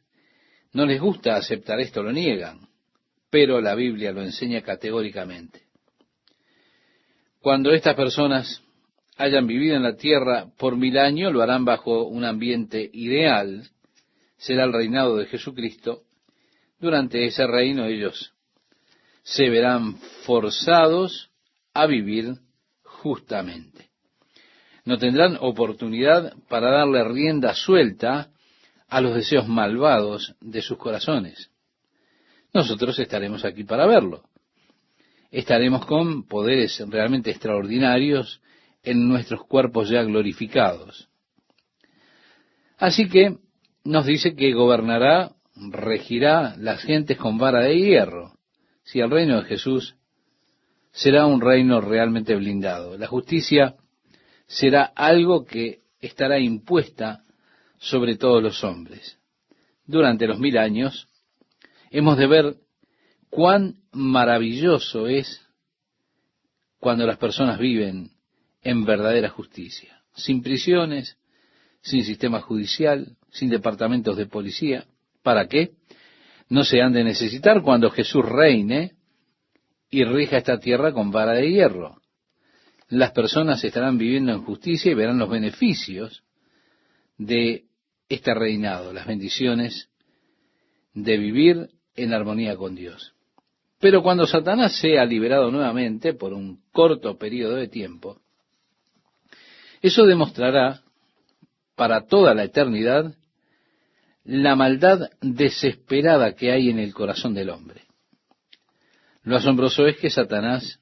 Speaker 1: no les gusta aceptar esto, lo niegan, pero la Biblia lo enseña categóricamente. Cuando estas personas hayan vivido en la tierra por 1000 años, lo harán bajo un ambiente ideal. Será el reinado de Jesucristo. Durante ese reino ellos se verán forzados a vivir justamente. No tendrán oportunidad para darle rienda suelta a los deseos malvados de sus corazones. Nosotros estaremos aquí para verlo. Estaremos con poderes realmente extraordinarios en nuestros cuerpos ya glorificados. Así que nos dice que gobernará, regirá las gentes con vara de hierro. Si el reino de Jesús será un reino realmente blindado. La justicia será algo que estará impuesta sobre todos los hombres. Durante los 1000 años hemos de ver cuán maravilloso es cuando las personas viven en verdadera justicia, sin prisiones, sin sistema judicial, sin departamentos de policía. ¿Para qué? No se han de necesitar cuando Jesús reine y rija esta tierra con vara de hierro. Las personas estarán viviendo en justicia y verán los beneficios de este reinado, las bendiciones de vivir en armonía con Dios. Pero cuando Satanás sea liberado nuevamente por un corto periodo de tiempo, eso demostrará para toda la eternidad la maldad desesperada que hay en el corazón del hombre. Lo asombroso es que Satanás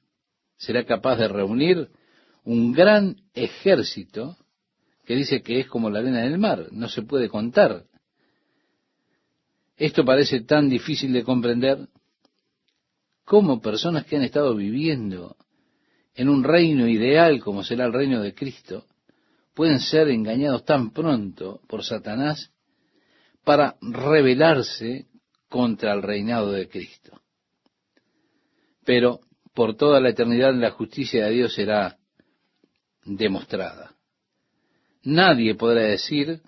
Speaker 1: será capaz de reunir un gran ejército que dice que es como la arena del mar, no se puede contar. Esto parece tan difícil de comprender. ¿Cómo personas que han estado viviendo en un reino ideal como será el reino de Cristo pueden ser engañados tan pronto por Satanás para rebelarse contra el reinado de Cristo? Pero por toda la eternidad la justicia de Dios será demostrada. Nadie podrá decir,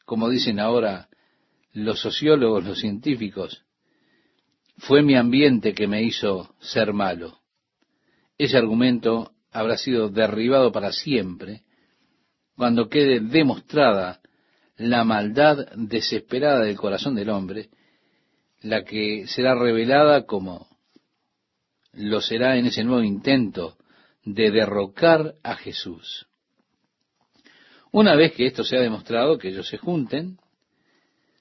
Speaker 1: como dicen ahora los sociólogos, los científicos, fue mi ambiente que me hizo ser malo. Ese argumento habrá sido derribado para siempre cuando quede demostrada la maldad desesperada del corazón del hombre, la que será revelada como lo será en ese nuevo intento de derrocar a Jesús. Una vez que esto sea demostrado, que ellos se junten,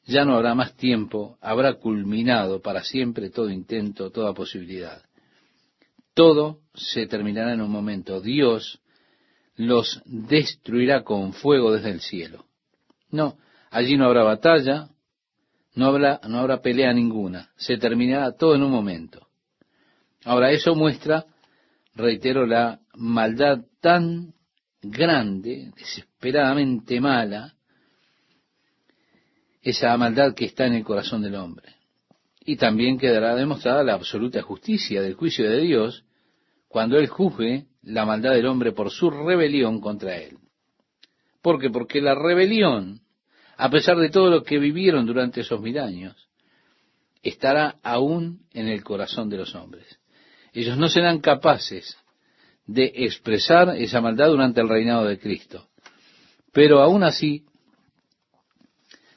Speaker 1: ya no habrá más tiempo, habrá culminado para siempre todo intento, toda posibilidad. Todo se terminará en un momento. Dios los destruirá con fuego desde el cielo. No, allí no habrá batalla, no habrá pelea ninguna. Se terminará todo en un momento. Ahora, eso muestra, reitero, la maldad tan grande, desesperadamente mala, esa maldad que está en el corazón del hombre. Y también quedará demostrada la absoluta justicia del juicio de Dios cuando Él juzgue la maldad del hombre por su rebelión contra Él. ¿Por qué? Porque la rebelión, a pesar de todo lo que vivieron durante esos 1000 años, estará aún en el corazón de los hombres. Ellos no serán capaces de expresar esa maldad durante el reinado de Cristo. Pero aún así,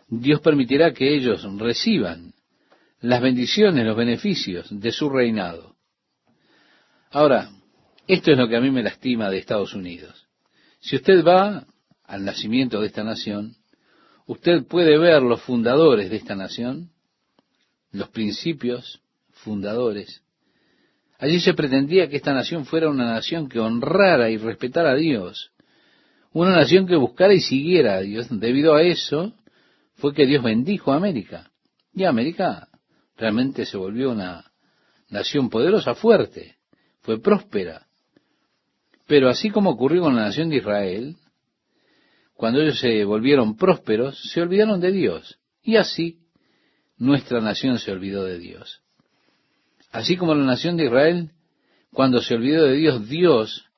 Speaker 1: Dios permitirá que ellos reciban las bendiciones, los beneficios de su reinado. Ahora, esto es lo que a mí me lastima de Estados Unidos. Si usted va al nacimiento de esta nación, usted puede ver los fundadores de esta nación, los principios fundadores. Allí se pretendía que esta nación fuera una nación que honrara y respetara a Dios, una nación que buscara y siguiera a Dios. Debido a eso fue que Dios bendijo a América. Y América realmente se volvió una nación poderosa, fuerte, fue próspera. Pero así como ocurrió con la nación de Israel, cuando ellos se volvieron prósperos, se olvidaron de Dios. Y así nuestra nación se olvidó de Dios. Así como la nación de Israel, cuando se olvidó de Dios, Dios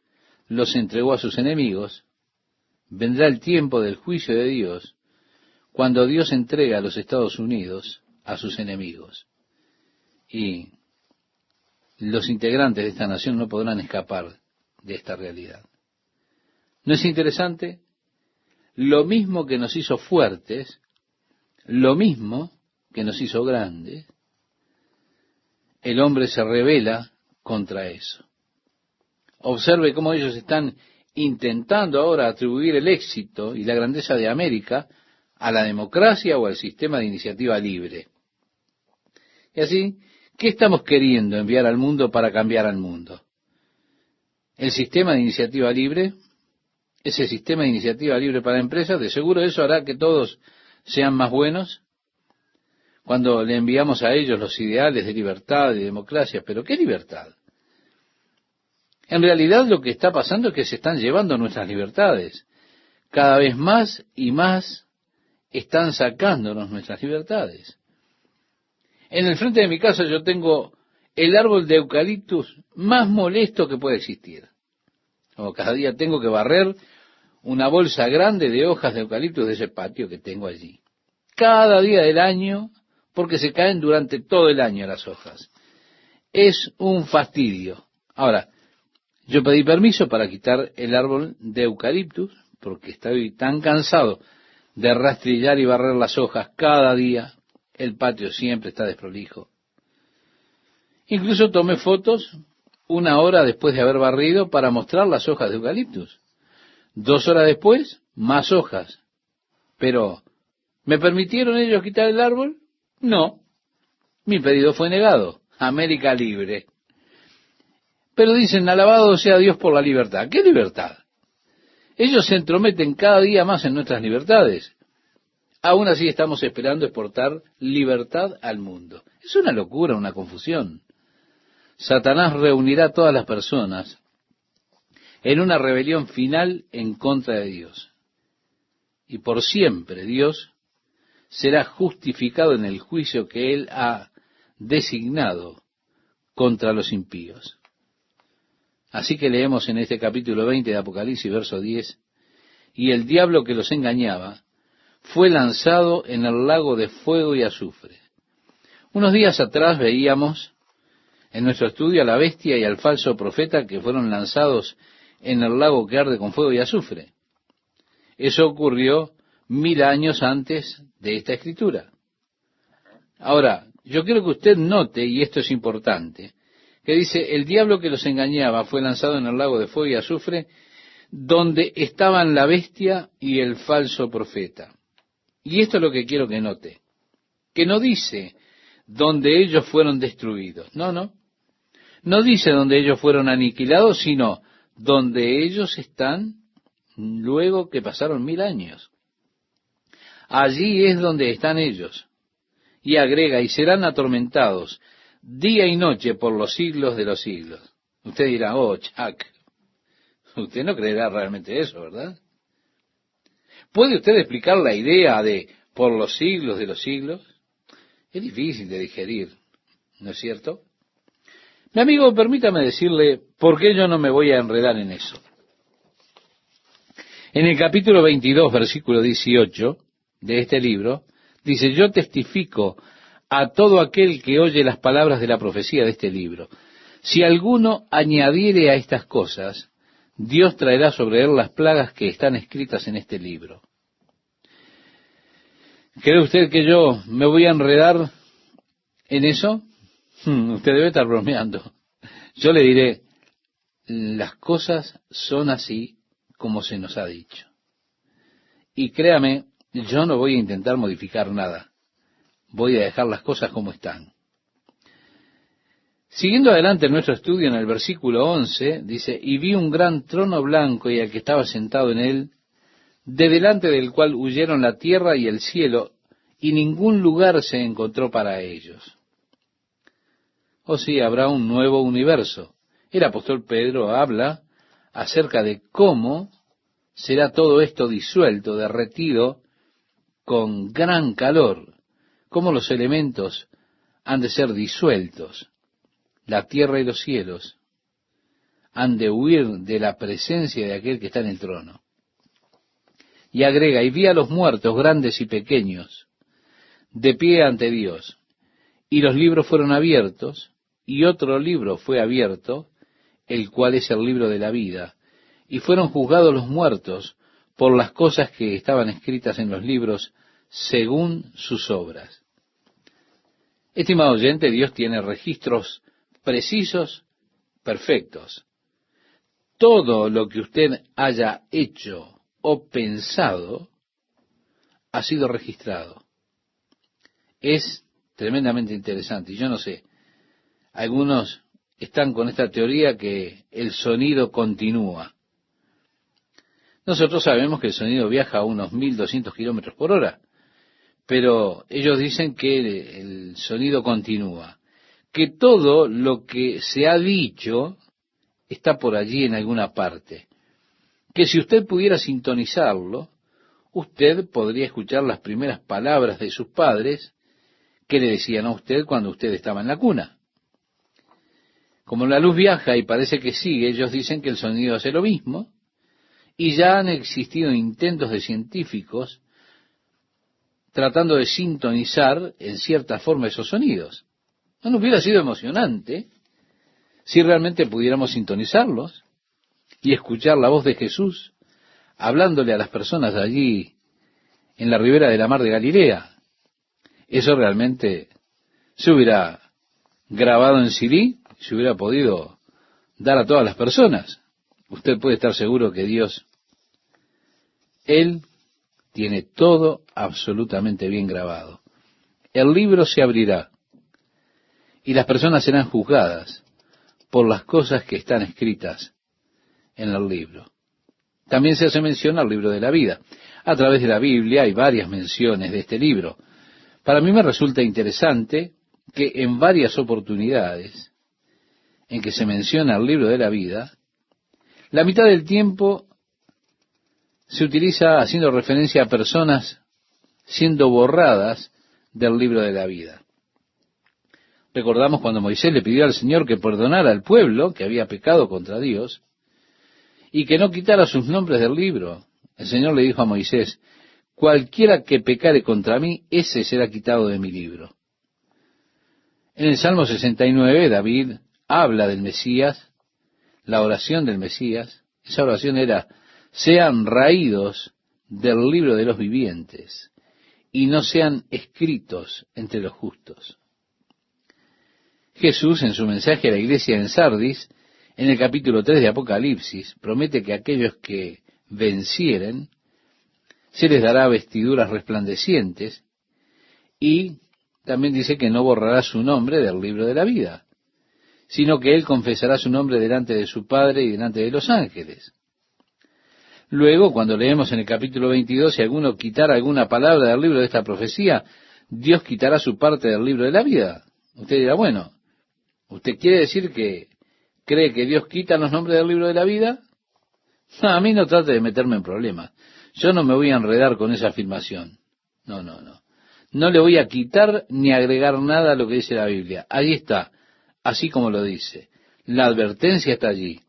Speaker 1: los entregó a sus enemigos. Vendrá el tiempo del juicio de Dios, cuando Dios entrega a los Estados Unidos a sus enemigos. Y los integrantes de esta nación no podrán escapar de esta realidad. ¿No es interesante? Lo mismo que nos hizo fuertes, lo mismo que nos hizo grandes, el hombre se rebela contra eso. Observe cómo ellos están intentando ahora atribuir el éxito y la grandeza de América a la democracia o al sistema de iniciativa libre. Y así, ¿qué estamos queriendo enviar al mundo para cambiar al mundo? ¿El sistema de iniciativa libre? Ese sistema de iniciativa libre para empresas, de seguro eso hará que todos sean más buenos. Cuando le enviamos a ellos los ideales de libertad y democracia, ¿pero qué libertad? En realidad lo que está pasando es que se están llevando nuestras libertades. Cada vez más y más están sacándonos nuestras libertades. En el frente de mi casa yo tengo el árbol de eucaliptus más molesto que puede existir. Cada día tengo que barrer una bolsa grande de hojas de eucaliptus de ese patio que tengo allí. Cada día del año, porque se caen durante todo el año las hojas. Es un fastidio. Ahora, yo pedí permiso para quitar el árbol de eucaliptus, porque estoy tan cansado de rastrillar y barrer las hojas cada día. El patio siempre está desprolijo. Incluso tomé fotos 1 hora después de haber barrido para mostrar las hojas de eucaliptus. 2 horas después, más hojas. Pero, ¿me permitieron ellos quitar el árbol? No. Mi pedido fue negado. América libre. Pero dicen, alabado sea Dios por la libertad. ¿Qué libertad? Ellos se entrometen cada día más en nuestras libertades. Aún así estamos esperando exportar libertad al mundo. Es una locura, una confusión. Satanás reunirá a todas las personas en una rebelión final en contra de Dios. Y por siempre Dios será justificado en el juicio que Él ha designado contra los impíos. Así que leemos en este capítulo 20 de Apocalipsis, verso 10, y el diablo que los engañaba fue lanzado en el lago de fuego y azufre. Unos días atrás veíamos en nuestro estudio a la bestia y al falso profeta que fueron lanzados en el lago que arde con fuego y azufre. Eso ocurrió 1000 años antes de esta escritura. Ahora, yo quiero que usted note, y esto es importante, que dice, el diablo que los engañaba fue lanzado en el lago de fuego y azufre, donde estaban la bestia y el falso profeta. Y esto es lo que quiero que note, que no dice donde ellos fueron destruidos. No, no. No dice donde ellos fueron aniquilados, sino donde ellos están luego que pasaron 1000 años. Allí es donde están ellos. Y agrega, y serán atormentados día y noche por los siglos de los siglos. Usted dirá, oh, Chuck, usted no creerá realmente eso, ¿verdad? ¿Puede usted explicar la idea de por los siglos de los siglos? Es difícil de digerir, ¿no es cierto? Mi amigo, permítame decirle por qué yo no me voy a enredar en eso. En el capítulo 22, versículo 18 de este libro, dice, yo testifico a todo aquel que oye las palabras de la profecía de este libro. Si alguno añadiere a estas cosas, Dios traerá sobre él las plagas que están escritas en este libro. ¿Cree usted que yo me voy a enredar en eso? Usted debe estar bromeando. Yo le diré, las cosas son así como se nos ha dicho. Y créame, yo no voy a intentar modificar nada. Voy a dejar las cosas como están. Siguiendo adelante en nuestro estudio, en el versículo 11, dice, y vi un gran trono blanco y al que estaba sentado en él, de delante del cual huyeron la tierra y el cielo, y ningún lugar se encontró para ellos. O sí, habrá un nuevo universo. El apóstol Pedro habla acerca de cómo será todo esto disuelto, derretido con gran calor, cómo los elementos han de ser disueltos. La tierra y los cielos han de huir de la presencia de aquel que está en el trono. Y agrega, y vi a los muertos, grandes y pequeños, de pie ante Dios, y los libros fueron abiertos, y otro libro fue abierto, el cual es el libro de la vida, y fueron juzgados los muertos por las cosas que estaban escritas en los libros según sus obras. Estimado oyente, Dios tiene registros precisos, perfectos. Todo lo que usted haya hecho o pensado ha sido registrado. Es tremendamente interesante. Y yo no sé, algunos están con esta teoría que el sonido continúa. Nosotros sabemos que el sonido viaja a unos 1200 kilómetros por hora, pero ellos dicen que el sonido continúa, que todo lo que se ha dicho está por allí en alguna parte, que si usted pudiera sintonizarlo, usted podría escuchar las primeras palabras de sus padres que le decían a usted cuando usted estaba en la cuna. Como la luz viaja y parece que sigue, ellos dicen que el sonido hace lo mismo, y ya han existido intentos de científicos tratando de sintonizar en cierta forma esos sonidos. ¿No hubiera sido emocionante si realmente pudiéramos sintonizarlos y escuchar la voz de Jesús hablándole a las personas allí en la ribera de la mar de Galilea? Eso realmente se hubiera grabado en CD, se hubiera podido dar a todas las personas. Usted puede estar seguro que Dios, Él tiene todo absolutamente bien grabado. El libro se abrirá y las personas serán juzgadas por las cosas que están escritas en el libro. También se hace mención al libro de la vida. A través de la Biblia hay varias menciones de este libro. Para mí me resulta interesante que en varias oportunidades en que se menciona el libro de la vida, la mitad del tiempo se utiliza haciendo referencia a personas siendo borradas del libro de la vida. Recordamos cuando Moisés le pidió al Señor que perdonara al pueblo que había pecado contra Dios y que no quitara sus nombres del libro. El Señor le dijo a Moisés, cualquiera que pecare contra mí, ese será quitado de mi libro. En el Salmo 69, David habla del Mesías, la oración del Mesías. Esa oración era, sean raídos del libro de los vivientes y no sean escritos entre los justos. Jesús, en su mensaje a la iglesia en Sardis, en el capítulo 3 de Apocalipsis, promete que aquellos que vencieren, se les dará vestiduras resplandecientes, y también dice que no borrará su nombre del libro de la vida, sino que él confesará su nombre delante de su Padre y delante de los ángeles. Luego, cuando leemos en el capítulo 22, si alguno quitara alguna palabra del libro de esta profecía, Dios quitará su parte del libro de la vida. Usted dirá, bueno, ¿usted quiere decir que cree que Dios quita los nombres del libro de la vida? No, a mí no trate de meterme en problemas. Yo no me voy a enredar con esa afirmación. No. No le voy a quitar ni agregar nada a lo que dice la Biblia. Allí está, así como lo dice. La advertencia está allí.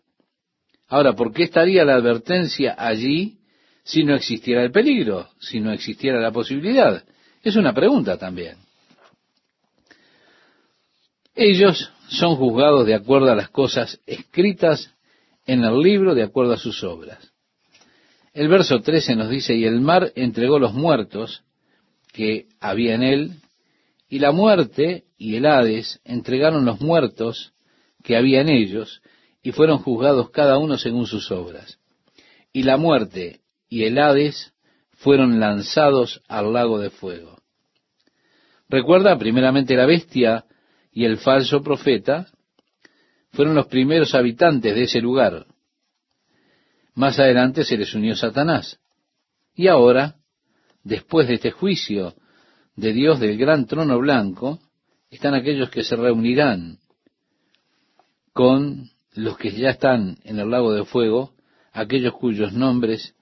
Speaker 1: Ahora, ¿por qué estaría la advertencia allí si no existiera el peligro, si no existiera la posibilidad? Es una pregunta también. Ellos son juzgados de acuerdo a las cosas escritas en el libro, de acuerdo a sus obras. El verso 13 nos dice, y el mar entregó los muertos que había en él, y la muerte y el Hades entregaron los muertos que había en ellos, y fueron juzgados cada uno según sus obras. Y la muerte y el Hades fueron lanzados al lago de fuego. Recuerda, primeramente la bestia y el falso profeta fueron los primeros habitantes de ese lugar. Más adelante se les unió Satanás. Y ahora, después de este juicio de Dios del gran trono blanco, están aquellos que se reunirán con los que ya están en el lago de fuego, aquellos cuyos nombres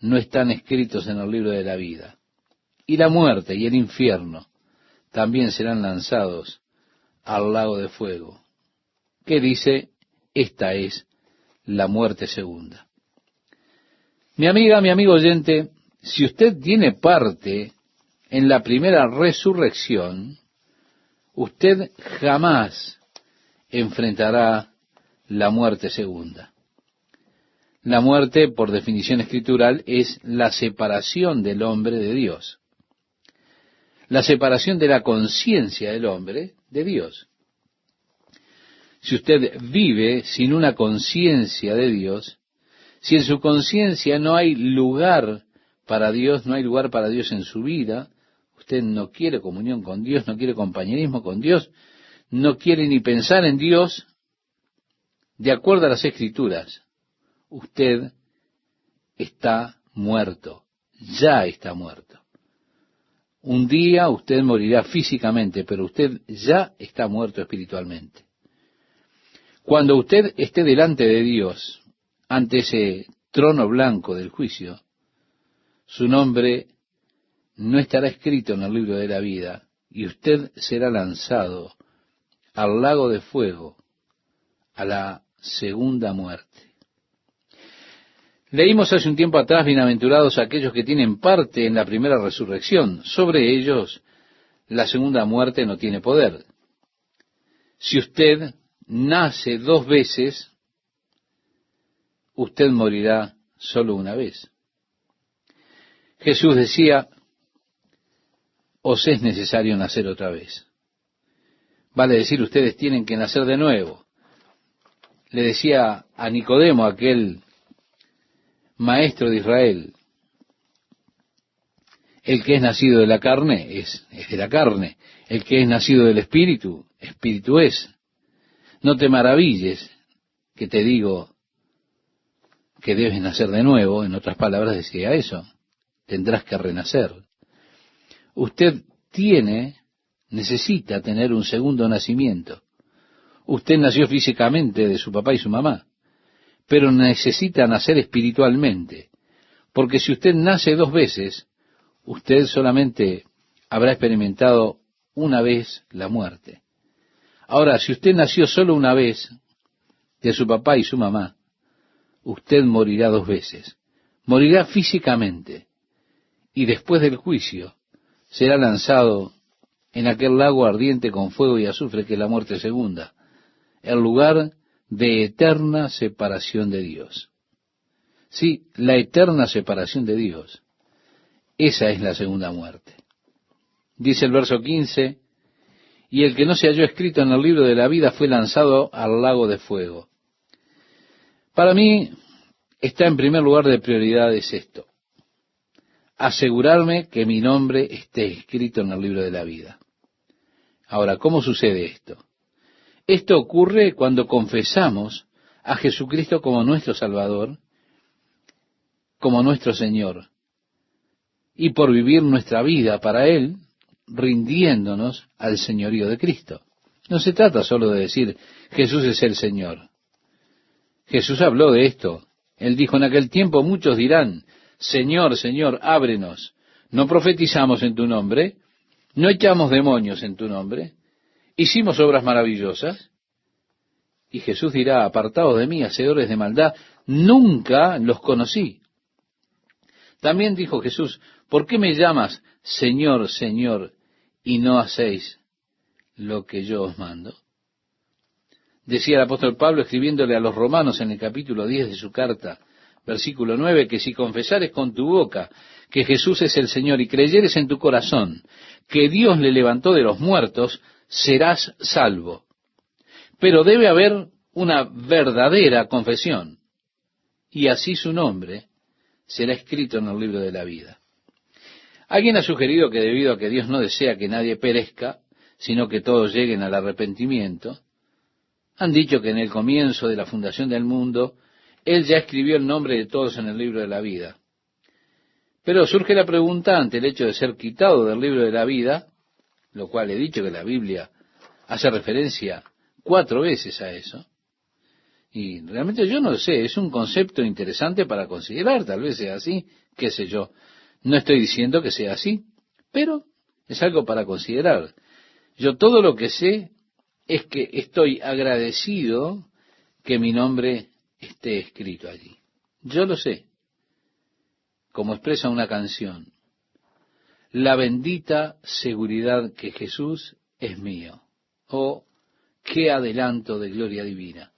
Speaker 1: no están escritos en el libro de la vida. Y la muerte y el infierno también serán lanzados al lago de fuego. ¿Qué dice? Esta es la muerte segunda. Mi amiga, mi amigo oyente, si usted tiene parte en la primera resurrección, usted jamás enfrentará la muerte segunda. La muerte, por definición escritural, es la separación del hombre de Dios. La separación de la conciencia del hombre de Dios. Si usted vive sin una conciencia de Dios, si en su conciencia no hay lugar para Dios, no hay lugar para Dios en su vida, usted no quiere comunión con Dios, no quiere compañerismo con Dios, no quiere ni pensar en Dios, de acuerdo a las Escrituras, usted está muerto, ya está muerto. Un día usted morirá físicamente, pero usted ya está muerto espiritualmente. Cuando usted esté delante de Dios, ante ese trono blanco del juicio, su nombre no estará escrito en el libro de la vida y usted será lanzado al lago de fuego, a la segunda muerte. Leímos hace un tiempo atrás, bienaventurados aquellos que tienen parte en la primera resurrección. Sobre ellos, la segunda muerte no tiene poder. Si usted nace 2 veces, usted morirá solo una vez. Jesús decía, os es necesario nacer otra vez. Vale decir, ustedes tienen que nacer de nuevo. Le decía a Nicodemo, aquel maestro de Israel, el que es nacido de la carne es de la carne, el que es nacido del espíritu, espíritu es. No te maravilles que te digo que debes nacer de nuevo, en otras palabras decía eso, tendrás que renacer. Usted necesita tener un segundo nacimiento. Usted nació físicamente de su papá y su mamá, pero necesita nacer espiritualmente, porque si usted nace 2 veces, usted solamente habrá experimentado una vez la muerte. Ahora, si usted nació solo una vez de su papá y su mamá, usted morirá 2 veces. Morirá físicamente, y después del juicio será lanzado en aquel lago ardiente con fuego y azufre que es la muerte segunda, el lugar de eterna separación de Dios. Sí, la eterna separación de Dios. Esa es la segunda muerte. Dice el verso 15, y el que no se halló escrito en el libro de la vida fue lanzado al lago de fuego. Para mí está en primer lugar de prioridades esto: asegurarme que mi nombre esté escrito en el libro de la vida. Ahora, ¿cómo sucede esto? Esto ocurre cuando confesamos a Jesucristo como nuestro Salvador, como nuestro Señor, y por vivir nuestra vida para Él, rindiéndonos al señorío de Cristo. No se trata solo de decir Jesús es el Señor. Jesús habló de esto. Él dijo: en aquel tiempo muchos dirán, Señor, Señor, ábrenos. ¿No profetizamos en tu nombre? ¿No echamos demonios en tu nombre? ¿Hicimos obras maravillosas? Y Jesús dirá: apartados de mí, hacedores de maldad, nunca los conocí. También dijo Jesús: ¿por qué me llamas Señor, Señor, y no hacéis lo que yo os mando? Decía el apóstol Pablo, escribiéndole a los romanos en el capítulo 10 de su carta, versículo 9, que si confesares con tu boca que Jesús es el Señor y creyeres en tu corazón que Dios le levantó de los muertos, serás salvo. Pero debe haber una verdadera confesión, y así su nombre será escrito en el libro de la vida. Alguien ha sugerido que debido a que Dios no desea que nadie perezca, sino que todos lleguen al arrepentimiento, han dicho que en el comienzo de la fundación del mundo, Él ya escribió el nombre de todos en el libro de la vida. Pero surge la pregunta, ante el hecho de ser quitado del libro de la vida, lo cual he dicho que la Biblia hace referencia 4 veces a eso, y realmente yo no sé, es un concepto interesante para considerar, tal vez sea así, qué sé yo. No estoy diciendo que sea así, pero es algo para considerar. Yo todo lo que sé es que estoy agradecido que mi nombre esté escrito allí. Yo lo sé, como expresa una canción: la bendita seguridad que Jesús es mío. Oh, qué adelanto de gloria divina.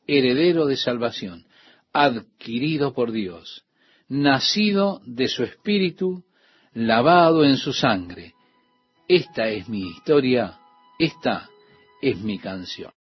Speaker 1: Heredero de salvación, adquirido por Dios, nacido de su espíritu, lavado en su sangre. Esta es mi historia, esta es mi canción.